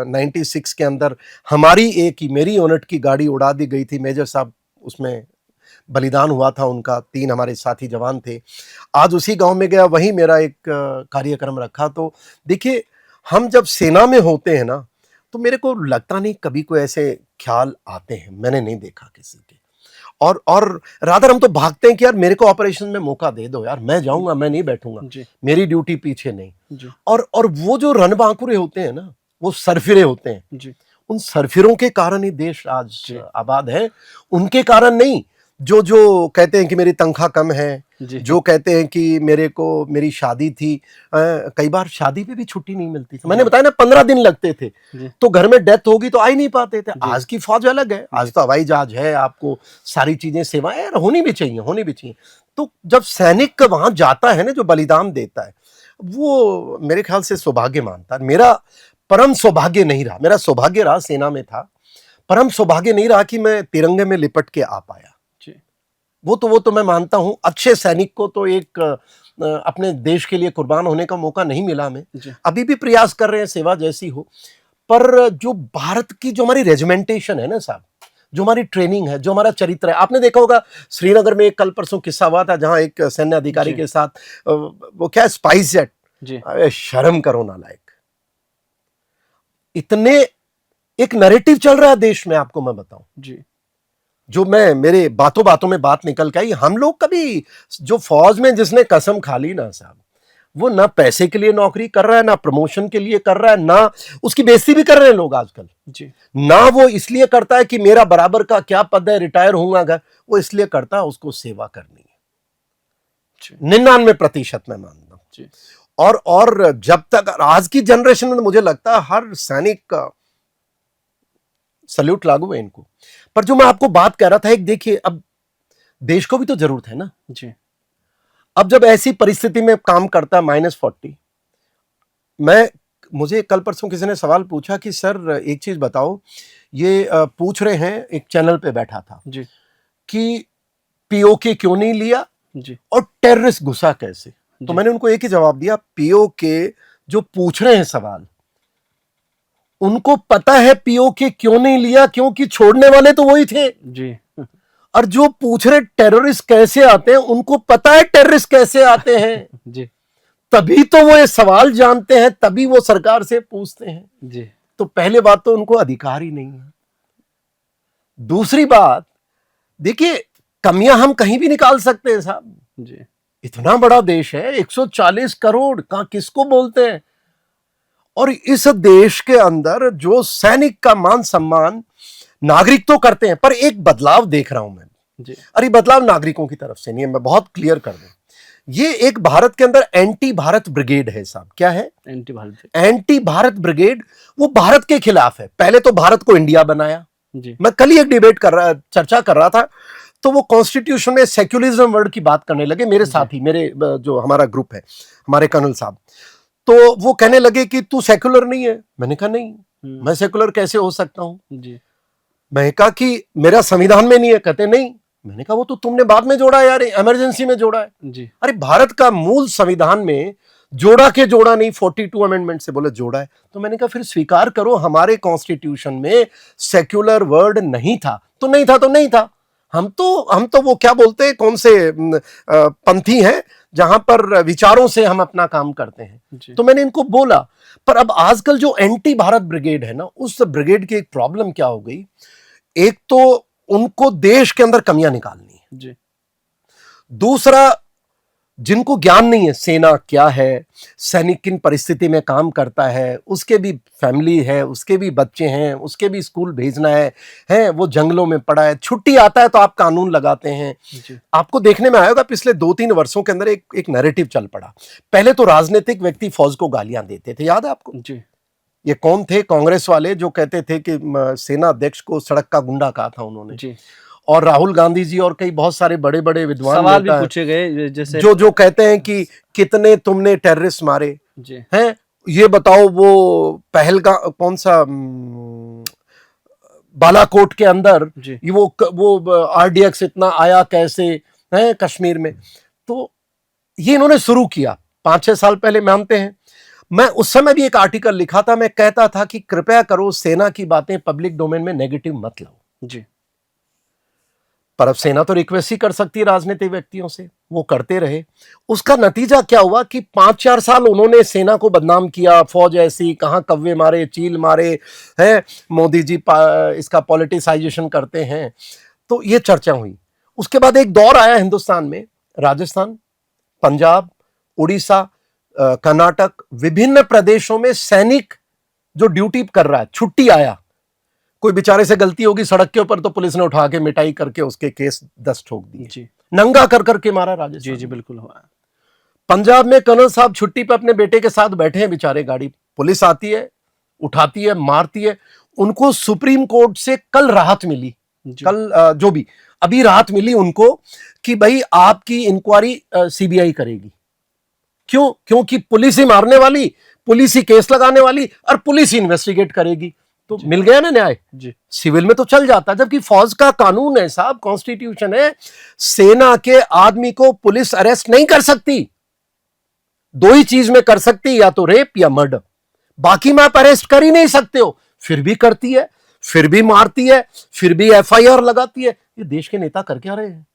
96 के अंदर मेरी यूनिट की गाड़ी उड़ा दी गई थी। मेजर साहब उसमें बलिदान हुआ था उनका, 3 हमारे साथी जवान थे। आज उसी गांव में गया, वहीं मेरा एक कार्यक्रम रखा। तो देखिए, हम जब सेना में होते हैं ना, तो मेरे को लगता नहीं कभी कोई ऐसे ख्याल आते हैं, मैंने नहीं देखा किसी के। और रादर हम तो भागते हैं कि यार मेरे को ऑपरेशन में मौका दे दो यार, मैं जाऊंगा, मैं नहीं बैठूंगा, मेरी ड्यूटी पीछे नहीं। और वो जो रणबांकुरे होते हैं ना, वो सरफिरे होते हैं। उन सरफिरों के कारण ही देश आज आबाद है, उनके कारण नहीं। जो जो कहते हैं कि मेरी तनख्वाह कम है, जी जो कहते हैं कि मेरे को मेरी शादी थी, कई बार शादी पे भी छुट्टी नहीं मिलती थी। मैंने बताया ना 15 दिन लगते थे, जी तो घर में डेथ होगी तो आ ही नहीं पाते थे। जी आज की फौज अलग है, आज तो हवाई जहाज है, आपको सारी चीजें सेवाएं यार होनी भी चाहिए, होनी भी चाहिए। तो जब सैनिक वहां जाता है ना, जो बलिदान देता है, वो मेरे ख्याल से सौभाग्य मानता है। मेरा परम सौभाग्य नहीं रहा, मेरा सौभाग्य रहा सेना में था, परम सौभाग्य नहीं रहा कि मैं तिरंगे में लिपट के आ पाया। जी वो तो मैं मानता हूं, अच्छे सैनिक को तो एक अपने देश के लिए कुर्बान होने का मौका नहीं मिला हमें। जी अभी भी प्रयास कर रहे हैं, सेवा जैसी हो। पर जो भारत की जो हमारी रेजिमेंटेशन है ना साहब, जो हमारी ट्रेनिंग है, जो हमारा चरित्र है, आपने देखा होगा श्रीनगर में एक कल परसों किस्सा हुआ था, जहां एक सैन्य अधिकारी जी के साथ वो क्या स्पाइस जेट, जी अरे शर्म करो ना लायक। इतने एक नैरेटिव चल रहा है देश में, आपको मैं बताऊं, जी जो मैं मेरे बातों बातों में बात निकल के आई। हम लोग कभी, जो फौज में जिसने कसम खा ली ना साहब, वो ना पैसे के लिए नौकरी कर रहा है, ना प्रमोशन के लिए कर रहा है, ना उसकी बेइज्जती भी कर रहे हैं लोग आजकल, जी ना वो इसलिए करता है कि मेरा बराबर का क्या पद है, रिटायर होऊंगा घर, वो इसलिए करता है उसको सेवा करनी जी है। 99% मैं मानता हूं। जी और जब तक आज की जनरेशन में तो मुझे लगता है हर सैनिक का सल्यूट लागू है इनको। पर जो मैं आपको बात कह रहा था, एक देखिए, अब देश को भी तो जरूरत है ना। जी अब जब ऐसी परिस्थिति में काम करता -40, मैं मुझे कल परसों किसी ने सवाल पूछा कि सर एक चीज बताओ, ये पूछ रहे हैं, एक चैनल पे बैठा था, जी कि पीओके क्यों नहीं लिया जी और टेररिस्ट घुसा कैसे। तो जी मैंने उनको एक ही जवाब दिया, पीओके जो पूछ रहे हैं सवाल, उनको पता है पीओके क्यों नहीं लिया, क्योंकि छोड़ने वाले तो वही थे। जी और जो पूछ रहे टेररिस्ट कैसे आते हैं, उनको पता है टेररिस्ट कैसे आते हैं, जी तभी तो वो ये सवाल जानते हैं, तभी वो सरकार से पूछते हैं। जी तो पहले बात तो उनको अधिकार ही नहीं है। दूसरी बात, देखिए, कमियां हम कहीं भी निकाल सकते हैं साहब, जी इतना बड़ा देश है, 140 करोड़ का किसको बोलते हैं। और इस देश के अंदर जो सैनिक का मान सम्मान नागरिक तो करते हैं, पर एक बदलाव देख रहा हूं मैं। जी अरे बदलाव नागरिकों की तरफ से नहीं है, मैं बहुत क्लियर कर दूं, ये एक भारत के अंदर एंटी भारत ब्रिगेड है साहब। क्या है? Anti Bharat anti Bharat brigade. वो भारत के खिलाफ है। पहले तो भारत को इंडिया बनाया। जी मैं कल ही एक डिबेट कर रहा, चर्चा कर रहा था, तो वो कॉन्स्टिट्यूशन में सेक्युलरिज्म वर्ड की बात करने लगे, मेरे साथी, मेरे जो हमारा ग्रुप है, हमारे कर्नल साहब, तो वो कहने लगे कि तू सेक्युलर नहीं है। मैंने कहा नहीं, मैं सेक्युलर कैसे हो सकता हूं। जी मैंने कहा कि मेरा संविधान में नहीं है। कहते नहीं। मैंने कहा वो तो तुमने बाद में जोड़ा है यार, इमरजेंसी में जोड़ा है। जी अरे भारत का मूल संविधान में जोड़ा के जोड़ा नहीं, 42 अमेंडमेंट से बोले जोड़ा है। तो मैंने कहा फिर स्वीकार करो, हमारे कॉन्स्टिट्यूशन में सेक्युलर वर्ड नहीं था तो नहीं था, तो नहीं था। हम तो वो क्या बोलते हैं, कौन से पंथी हैं जहां पर विचारों से हम अपना काम करते हैं। जी तो मैंने इनको बोला। पर अब आजकल जो एंटी भारत ब्रिगेड है ना, उस ब्रिगेड की एक प्रॉब्लम क्या हो गई, एक तो उनको देश के अंदर कमियां निकालनी है, जी दूसरा जिनको ज्ञान नहीं है सेना क्या है, सैनिक किन परिस्थिति में काम करता है, उसके भी फैमिली है, उसके भी बच्चे हैं, उसके भी स्कूल भेजना है, वो जंगलों में पड़ा है, छुट्टी आता है तो आप कानून लगाते हैं। जी आपको देखने में आएगा पिछले 2-3 वर्षों के अंदर एक नैरेटिव चल पड़ा। पहले तो राजनीतिक व्यक्ति फौज को गालियां देते थे, याद है आपको? जी ये कौन थे? कांग्रेस वाले, जो कहते थे कि सेना अध्यक्ष को सड़क का गुंडा कहा था उन्होंने। जी और राहुल गांधी जी और कई बहुत सारे बड़े बड़े विद्वान सवाल भी नेता पूछे गए जैसे जो जो कहते हैं कि कितने तुमने टेररिस्ट मारे जी हैं, ये बताओ। वो पहलगा कौन सा बालाकोट के अंदर जी ये वो आरडीएक्स इतना आया कैसे है कश्मीर में। तो ये इन्होंने शुरू किया 5-6 साल पहले, मानते हैं। मैं उस समय भी एक आर्टिकल लिखा था, मैं कहता था कि कृपया करो सेना की बातें पब्लिक डोमेन में नेगेटिव मत लाओ। जी पर अब सेना तो रिक्वेस्ट ही कर सकती है राजनीतिक व्यक्तियों से, वो करते रहे। उसका नतीजा क्या हुआ कि 5-4 साल उन्होंने सेना को बदनाम किया, फौज ऐसी, कहां कव्वे मारे, चील मारे हैं, मोदी जी इसका पॉलिटिसाइजेशन करते हैं। तो ये चर्चा हुई। उसके बाद एक दौर आया हिंदुस्तान में, राजस्थान, पंजाब, उड़ीसा, कर्नाटक, विभिन्न प्रदेशों में सैनिक जो ड्यूटी कर रहा है, छुट्टी आया कोई बेचारे से गलती होगी सड़क के ऊपर तो पुलिस ने उठा के मिटाई करके उसके केस 10 ठोक दिए। जी नंगा कर करके मारा राजस्थान। जी बिल्कुल हुआ। पंजाब में कर्नल साहब छुट्टी पे अपने बेटे के साथ बैठे हैं बेचारे, गाड़ी पुलिस आती है, उठाती है, मारती है। उनको सुप्रीम कोर्ट से कल राहत मिली, कल जो भी अभी राहत मिली उनको कि भाई आपकी इंक्वायरी सीबीआई करेगी। क्यों? क्योंकि पुलिस ही मारने वाली, पुलिस ही केस लगाने वाली और पुलिस ही इन्वेस्टिगेट करेगी। तो मिल गया ना न्याय जी। सिविल में तो चल जाता, जबकि फौज का कानून है साहब, कॉन्स्टिट्यूशन है, सेना के आदमी को पुलिस अरेस्ट नहीं कर सकती। दो ही चीज में कर सकती, या तो रेप या मर्डर, बाकी में आप अरेस्ट कर ही नहीं सकते हो। फिर भी करती है, फिर भी मारती है, फिर भी एफआईआर लगाती है। ये देश के नेता कर क्या रहे हैं?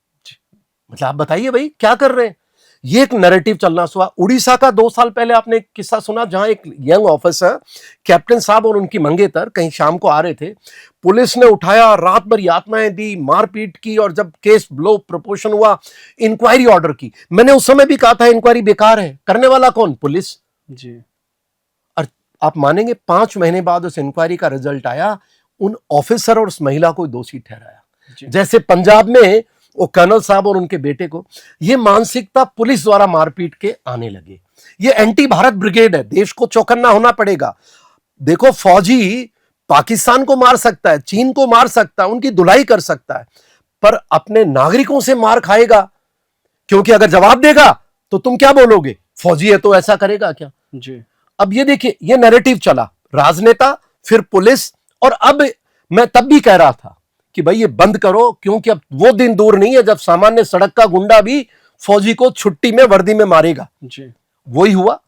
मतलब आप बताइए भाई क्या कर रहे हैं? ये एक नैरेटिव चलना हुआ। उड़ीसा का 2 साल पहले आपने एक किस्सा सुना, जहां एक यंग ऑफिसर कैप्टन साहब और उनकी मंगेतर कहीं शाम को आ रहे थे, पुलिस ने उठाया, रात भर यातनाएं दी, मारपीट की, और जब केस लो प्रपोर्शन हुआ, इंक्वायरी ऑर्डर की। मैंने उस समय भी कहा था इंक्वायरी बेकार है, करने वाला कौन? पुलिस जी। और आप मानेंगे 5 महीने बाद उस इंक्वायरी का रिजल्ट आया, उन ऑफिसर और उस महिला को दोषी ठहराया। जैसे पंजाब में वो कर्नल साहब और उनके बेटे को, ये मानसिकता पुलिस द्वारा मारपीट के आने लगे। ये एंटी भारत ब्रिगेड है, देश को चौकन्ना होना पड़ेगा। देखो फौजी पाकिस्तान को मार सकता है, चीन को मार सकता है, उनकी धुलाई कर सकता है, पर अपने नागरिकों से मार खाएगा। क्योंकि अगर जवाब देगा तो तुम क्या बोलोगे? फौजी है तो ऐसा करेगा क्या जी। अब ये देखिए, ये नैरेटिव चला, राजनेता, फिर पुलिस, और अब मैं तब भी कह रहा था कि भाई ये बंद करो, क्योंकि अब वो दिन दूर नहीं है जब सामान्य सड़क का गुंडा भी फौजी को छुट्टी में वर्दी में मारेगा जी। वही हुआ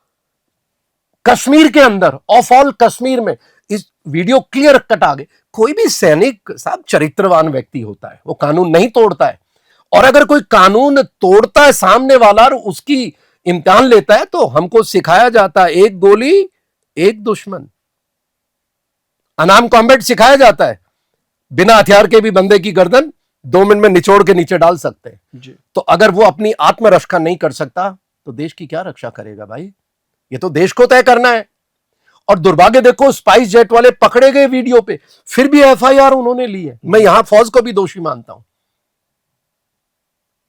कश्मीर के अंदर, ऑफ ऑल कश्मीर में। इस वीडियो क्लियर कट आ गए। कोई भी सैनिक साहब चरित्रवान व्यक्ति होता है, वो कानून नहीं तोड़ता है, और अगर कोई कानून तोड़ता है सामने वाला और उसकी इम्तिहान लेता है, तो हमको सिखाया जाता है एक गोली एक दुश्मन, अनाम कॉम्बैट सिखाया जाता है। बिना हथियार के भी बंदे की गर्दन 2 मिनट में निचोड़ के नीचे डाल सकते हैं जी। तो अगर वो अपनी आत्मरक्षा नहीं कर सकता तो देश की क्या रक्षा करेगा भाई? ये तो देश को तय करना है। और दुर्भाग्य देखो, स्पाइस जेट वाले पकड़े गए वीडियो पे, फिर भी एफआईआर उन्होंने ली है। मैं यहां फौज को भी दोषी मानता हूं,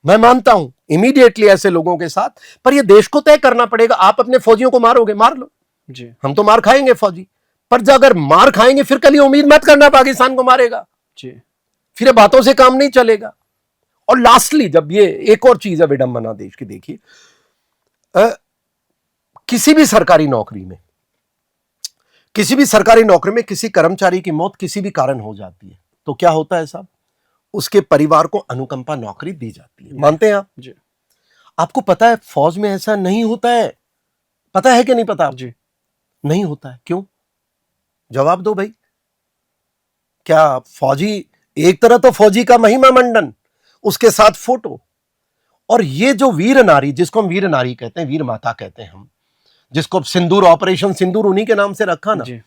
मैं मानता हूं इमीडिएटली ऐसे लोगों के साथ, पर ये देश को तय करना पड़ेगा। आप अपने फौजियों को मारोगे, मार लो जी, हम तो मार खाएंगे फौजी, पर जब अगर मार खाएंगे फिर कल ये उम्मीद मत करना पाकिस्तान को मारेगा जी, फिर बातों से काम नहीं चलेगा। और लास्टली, जब ये एक और चीज है विडंबना देश की, देखिए किसी भी सरकारी नौकरी में, किसी कर्मचारी की मौत किसी भी कारण हो जाती है, तो क्या होता है साहब? उसके परिवार को अनुकंपा नौकरी दी जाती है। मानते हैं आप जी? आपको पता है फौज में ऐसा नहीं होता है, पता है कि नहीं पता जी? नहीं होता है। क्यों? जवाब दो भाई। क्या फौजी, एक तरह तो फौजी का महिमा मंडन, उसके साथ फोटो, और ये जो वीर नारी, जिसको हम वीर नारी कहते हैं, वीर माता कहते हैं हम, जिसको सिंदूर, ऑपरेशन सिंदूर उन्हीं के नाम से रखा ना जी।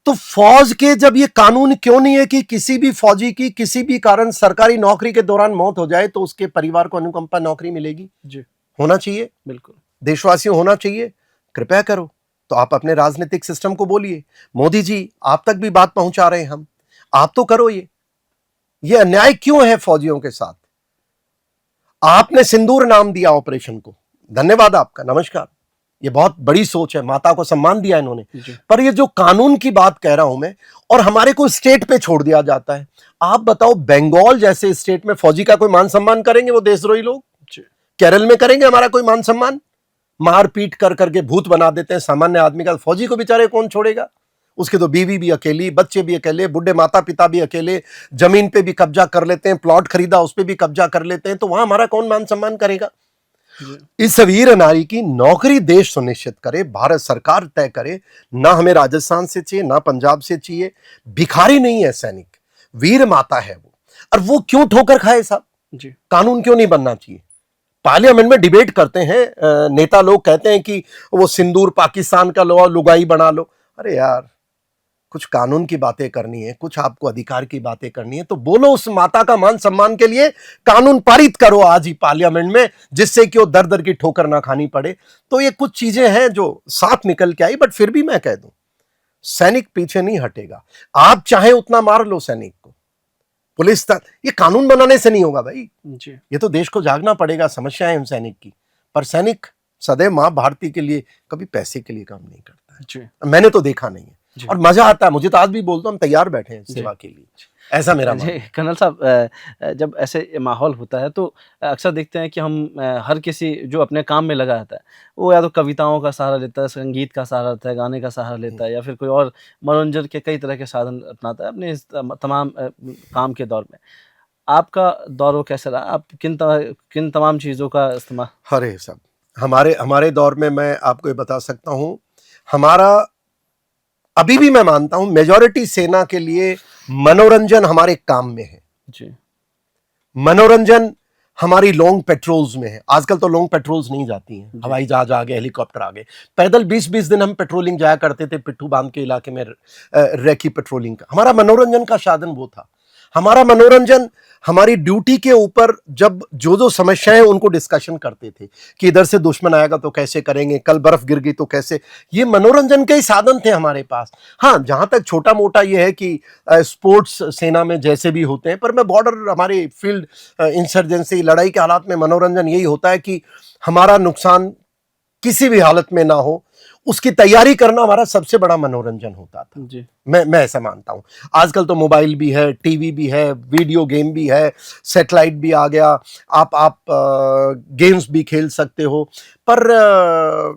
तो फौज के जब ये कानून क्यों नहीं है कि किसी भी फौजी की किसी भी कारण सरकारी नौकरी के दौरान मौत हो जाए तो उसके परिवार को अनुकंपा नौकरी मिलेगी जी? होना चाहिए, बिल्कुल। देशवासियों होना चाहिए, कृपया करो। तो आप अपने राजनीतिक सिस्टम को बोलिए, मोदी जी आप तक भी बात पहुंचा रहे हैं हम, आप तो करो। ये अन्याय क्यों है फौजियों के साथ? आपने सिंदूर नाम दिया ऑपरेशन को, धन्यवाद आपका, नमस्कार, ये बहुत बड़ी सोच है, माता को सम्मान दिया इन्होंने। पर ये जो कानून की बात कह रहा हूं मैं, और हमारे को स्टेट पे छोड़ दिया जाता है। आप बताओ, बंगाल जैसे स्टेट में फौजी का कोई मान सम्मान करेंगे वो देशद्रोही लोग? केरल में करेंगे हमारा कोई मान सम्मान? मार पीट कर करके भूत बना देते हैं सामान्य आदमी का। फौजी को बेचारे कौन छोड़ेगा? उसके तो बीवी भी अकेली, बच्चे भी अकेले, बुढ़े माता पिता भी अकेले, जमीन पे भी कब्जा कर लेते हैं, प्लॉट खरीदा उस पे भी कब्जा कर लेते हैं, तो वहां हमारा कौन मान सम्मान करेगा? इस वीर नारी की नौकरी देश सुनिश्चित करे, भारत सरकार तय करे। ना हमें राजस्थान से चाहिए, ना पंजाब से चाहिए। भिखारी नहीं है सैनिक, वीर माता है वो। और वो क्यों ठोकर खाए साहब जी? कानून क्यों नहीं बनना चाहिए? पार्लियामेंट में डिबेट करते हैं नेता लोग, कहते हैं कि वो सिंदूर पाकिस्तान का लो, लुगाई बना लो। अरे यार, कुछ कानून की बातें करनी है, कुछ आपको अधिकार की बातें करनी है, तो बोलो उस माता का मान सम्मान के लिए कानून पारित करो आज ही पार्लियामेंट में, जिससे कि वो दर दर की ठोकर ना खानी पड़े। तो ये कुछ चीजें हैं जो साफ निकल के आई। बट फिर भी मैं कह दूं, सैनिक पीछे नहीं हटेगा। आप चाहे उतना मार लो सैनिक को, पुलिस तक, ये कानून बनाने से नहीं होगा भाई, जी ये तो देश को जागना पड़ेगा, समस्या है उन सैनिक की। पर सैनिक सदैव मां भारती के लिए, कभी पैसे के लिए काम नहीं करता है। जी मैंने तो देखा नहीं है, जी और मजा आता है, मुझे तो आज भी बोलता हूँ हम तैयार बैठे हैं सेवा के लिए, ऐसा मेरा जी मानना है। कर्नल साहब, जब ऐसे माहौल होता है तो अक्सर देखते हैं कि हम हर किसी जो अपने काम में लगा रहता है वो या तो कविताओं का सहारा लेता है, संगीत का सहारा लेता है, गाने का सहारा लेता है, या फिर कोई और मनोरंजन के कई तरह के साधन अपनाता है अपने इस तमाम काम के दौर में। आपका दौर वो कैसा रहा? आप किन तमाम चीज़ों का इस्तेमाल? अरे सब, हमारे हमारे दौर में मैं आपको ये बता सकता हूँ, हमारा अभी भी मैं मानता हूं मेजॉरिटी सेना के लिए मनोरंजन हमारे काम में है। जी मनोरंजन हमारी लॉन्ग पेट्रोल्स में है। आजकल तो लॉन्ग पेट्रोल्स नहीं जाती हैं, हवाई जहाज आ गए, हेलीकॉप्टर आ गए। पैदल 20-20 दिन हम पेट्रोलिंग जाया करते थे, पिट्ठू बांध के इलाके में रेकी पेट्रोलिंग का हमारा मनोरंजन का साधन वो था। हमारा मनोरंजन हमारी ड्यूटी के ऊपर, जब जो समस्याएं उनको डिस्कशन करते थे कि इधर से दुश्मन आएगा तो कैसे करेंगे, कल बर्फ गिर गई तो कैसे, ये मनोरंजन के ही साधन थे हमारे पास। हाँ, जहां तक छोटा मोटा ये है कि स्पोर्ट्स सेना में जैसे भी होते हैं, पर मैं बॉर्डर, हमारे फील्ड इंसर्जेंसी लड़ाई के हालात में मनोरंजन यही होता है कि हमारा नुकसान किसी भी हालत में ना हो, उसकी तैयारी करना हमारा सबसे बड़ा मनोरंजन होता था। जी मैं ऐसा मानता हूं। आजकल तो मोबाइल भी है, टीवी भी है, वीडियो गेम भी है, सैटेलाइट भी आ गया, आप गेम्स भी खेल सकते हो। पर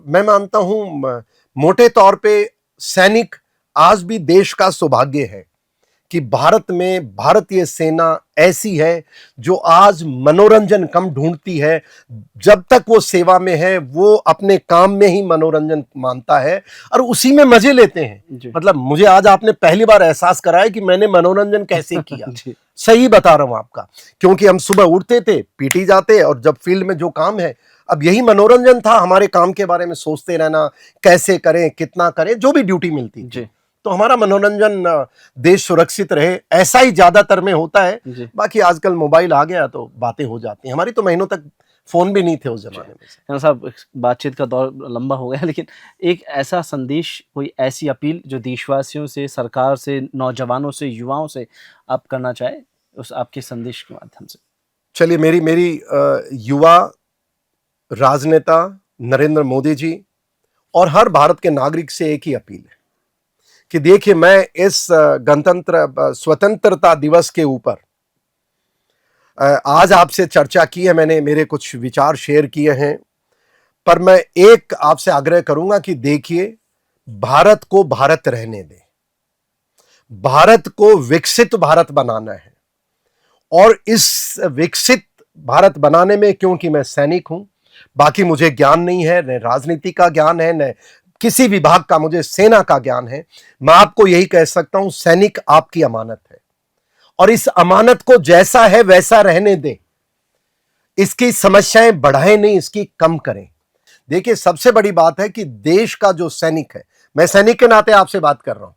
मैं मानता हूं मोटे तौर पे सैनिक आज भी देश का सौभाग्य है कि भारत में भारतीय सेना ऐसी है जो आज मनोरंजन कम ढूंढती है। जब तक वो सेवा में है वो अपने काम में ही मनोरंजन मानता है और उसी में मजे लेते हैं। जी मतलब मुझे आज आपने पहली बार एहसास कराया कि मैंने मनोरंजन कैसे किया। जी सही बता रहा हूं आपका, क्योंकि हम सुबह उठते थे, पीटी जाते, और जब फील्ड में जो काम है, अब यही मनोरंजन था, हमारे काम के बारे में सोचते रहना, कैसे करें, कितना करें, जो भी ड्यूटी मिलती थी। जी तो हमारा मनोरंजन देश सुरक्षित रहे ऐसा ही ज्यादातर में होता है। जी बाकी आजकल मोबाइल आ गया तो बातें हो जाती हैं। हमारी तो महीनों तक फोन भी नहीं थे उस जमाने में। कर्नल साहब, बातचीत का दौर लंबा हो गया, लेकिन एक ऐसा संदेश, कोई ऐसी अपील जो देशवासियों से, सरकार से, नौजवानों से, युवाओं से आप करना चाहे, उस आपके संदेश के माध्यम से। चलिए, मेरी युवा राजनेता नरेंद्र मोदी जी और हर भारत के नागरिक से एक ही अपील है कि देखिए, मैं इस स्वतंत्रता दिवस के ऊपर आज आपसे चर्चा की है, मैंने मेरे कुछ विचार शेयर किए हैं, पर मैं एक आपसे आग्रह करूंगा कि देखिए, भारत को भारत रहने दें। भारत को विकसित भारत बनाना है, और इस विकसित भारत बनाने में, क्योंकि मैं सैनिक हूं, बाकी मुझे ज्ञान नहीं है, न राजनीति का ज्ञान है, न किसी विभाग का, मुझे सेना का ज्ञान है। मैं आपको यही कह सकता हूं, सैनिक आपकी अमानत है, और इस अमानत को जैसा है वैसा रहने दें। इसकी समस्याएं बढ़ाएं नहीं, इसकी कम करें। देखिए, सबसे बड़ी बात है कि देश का जो सैनिक है, मैं सैनिक के नाते आपसे बात कर रहा हूं,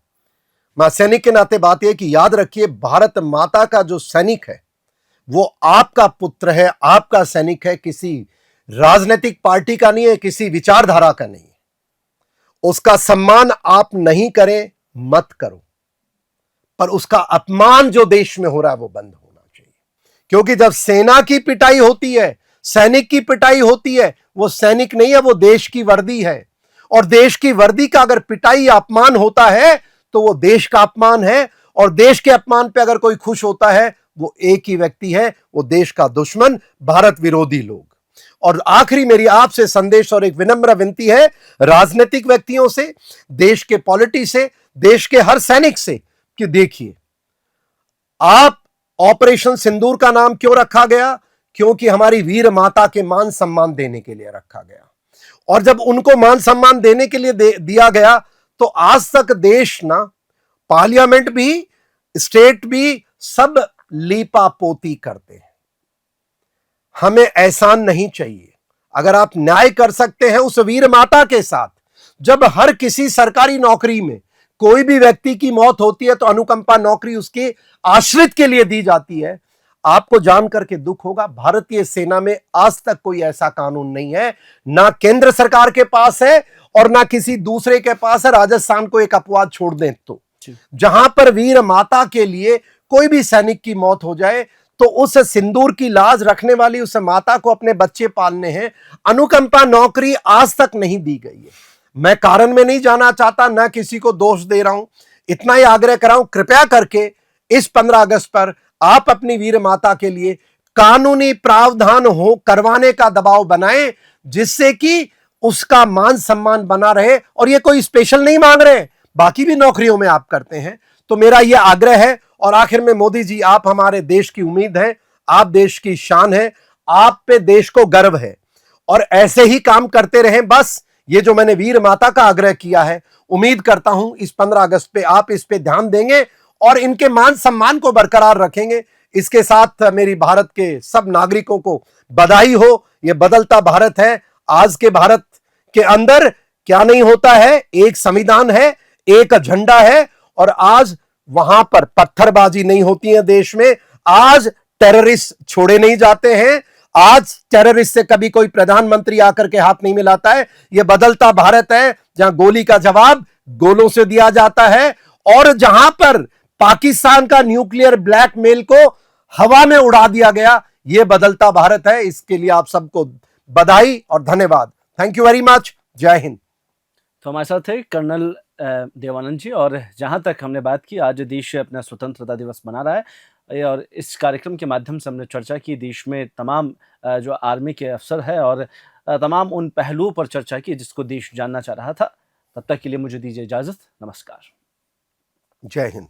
मैं सैनिक के नाते बात यह कि याद रखिए, भारत माता का जो सैनिक है वो आपका पुत्र है, आपका सैनिक है, किसी राजनीतिक पार्टी का नहीं है, किसी विचारधारा का नहीं है। उसका सम्मान आप नहीं करें, मत करो, पर उसका अपमान जो देश में हो रहा है वो बंद होना चाहिए। क्योंकि जब सेना की पिटाई होती है, सैनिक की पिटाई होती है, वो सैनिक नहीं है, वो देश की वर्दी है, और देश की वर्दी का अगर पिटाई या अपमान होता है तो वो देश का अपमान है, और देश के अपमान पे अगर कोई खुश होता है, वो एक ही व्यक्ति है, वो देश का दुश्मन, भारत विरोधी लोग। और आखिरी मेरी आपसे संदेश और एक विनम्र विनती है, राजनीतिक व्यक्तियों से, देश के पॉलिटी से, देश के हर सैनिक से, कि देखिए, आप, ऑपरेशन सिंदूर का नाम क्यों रखा गया? क्योंकि हमारी वीर माता के मान सम्मान देने के लिए रखा गया, और जब उनको मान सम्मान देने के लिए दिया गया, तो आज तक देश ना, पार्लियामेंट भी, स्टेट भी, सब लीपा पोती करते हैं। हमें एहसान नहीं चाहिए। अगर आप न्याय कर सकते हैं उस वीर माता के साथ, जब हर किसी सरकारी नौकरी में कोई भी व्यक्ति की मौत होती है तो अनुकंपा नौकरी उसके आश्रित के लिए दी जाती है, आपको जान करके दुख होगा, भारतीय सेना में आज तक कोई ऐसा कानून नहीं है, ना केंद्र सरकार के पास है और ना किसी दूसरे के पास है। राजस्थान को एक अपवाद छोड़ दें तो, जहां पर वीर माता के लिए कोई भी सैनिक की मौत हो जाए तो उस सिंदूर की लाज रखने वाली उस माता को अपने बच्चे पालने हैं, अनुकंपा नौकरी आज तक नहीं दी गई है। मैं कारण में नहीं जाना चाहता, ना किसी को दोष दे रहा हूं, इतना ही आग्रह कर रहा हूं, कृपया करके इस 15 अगस्त पर आप अपनी वीर माता के लिए कानूनी प्रावधान हो करवाने का दबाव बनाएं, जिससे कि उसका मान सम्मान बना रहे। और ये कोई स्पेशल नहीं मांग रहे, बाकी भी नौकरियों में आप करते हैं। तो मेरा यह आग्रह है। और आखिर में मोदी जी, आप हमारे देश की उम्मीद हैं, आप देश की शान है, आप पे देश को गर्व है और ऐसे ही काम करते रहें। बस ये जो मैंने वीर माता का आग्रह किया है, उम्मीद करता हूं इस 15 अगस्त पे आप इस पे ध्यान देंगे और इनके मान सम्मान को बरकरार रखेंगे। इसके साथ मेरी भारत के सब नागरिकों को बधाई हो। यह बदलता भारत है। आज के भारत के अंदर क्या नहीं होता है, एक संविधान है, एक झंडा है और आज वहां पर पत्थरबाजी नहीं होती है देश में। आज टेररिस्ट छोड़े नहीं जाते हैं। आज टेररिस्ट से कभी कोई प्रधानमंत्री आकर के हाथ नहीं मिलाता है। यह बदलता भारत है जहां गोली का जवाब गोलों से दिया जाता है और जहां पर पाकिस्तान का न्यूक्लियर ब्लैकमेल को हवा में उड़ा दिया गया। यह बदलता भारत है। इसके लिए आप सबको बधाई और धन्यवाद। Thank you very much. जय हिंद। तो हमारे साथ थे कर्नल देवानंद जी। और जहां तक हमने बात की, आज देश अपना स्वतंत्रता दिवस मना रहा है और इस कार्यक्रम के माध्यम से हमने चर्चा की देश में तमाम जो आर्मी के अफसर है और तमाम उन पहलुओं पर चर्चा की जिसको देश जानना चाह रहा था। तब तक के लिए मुझे दीजिए इजाजत। नमस्कार। जय हिंद।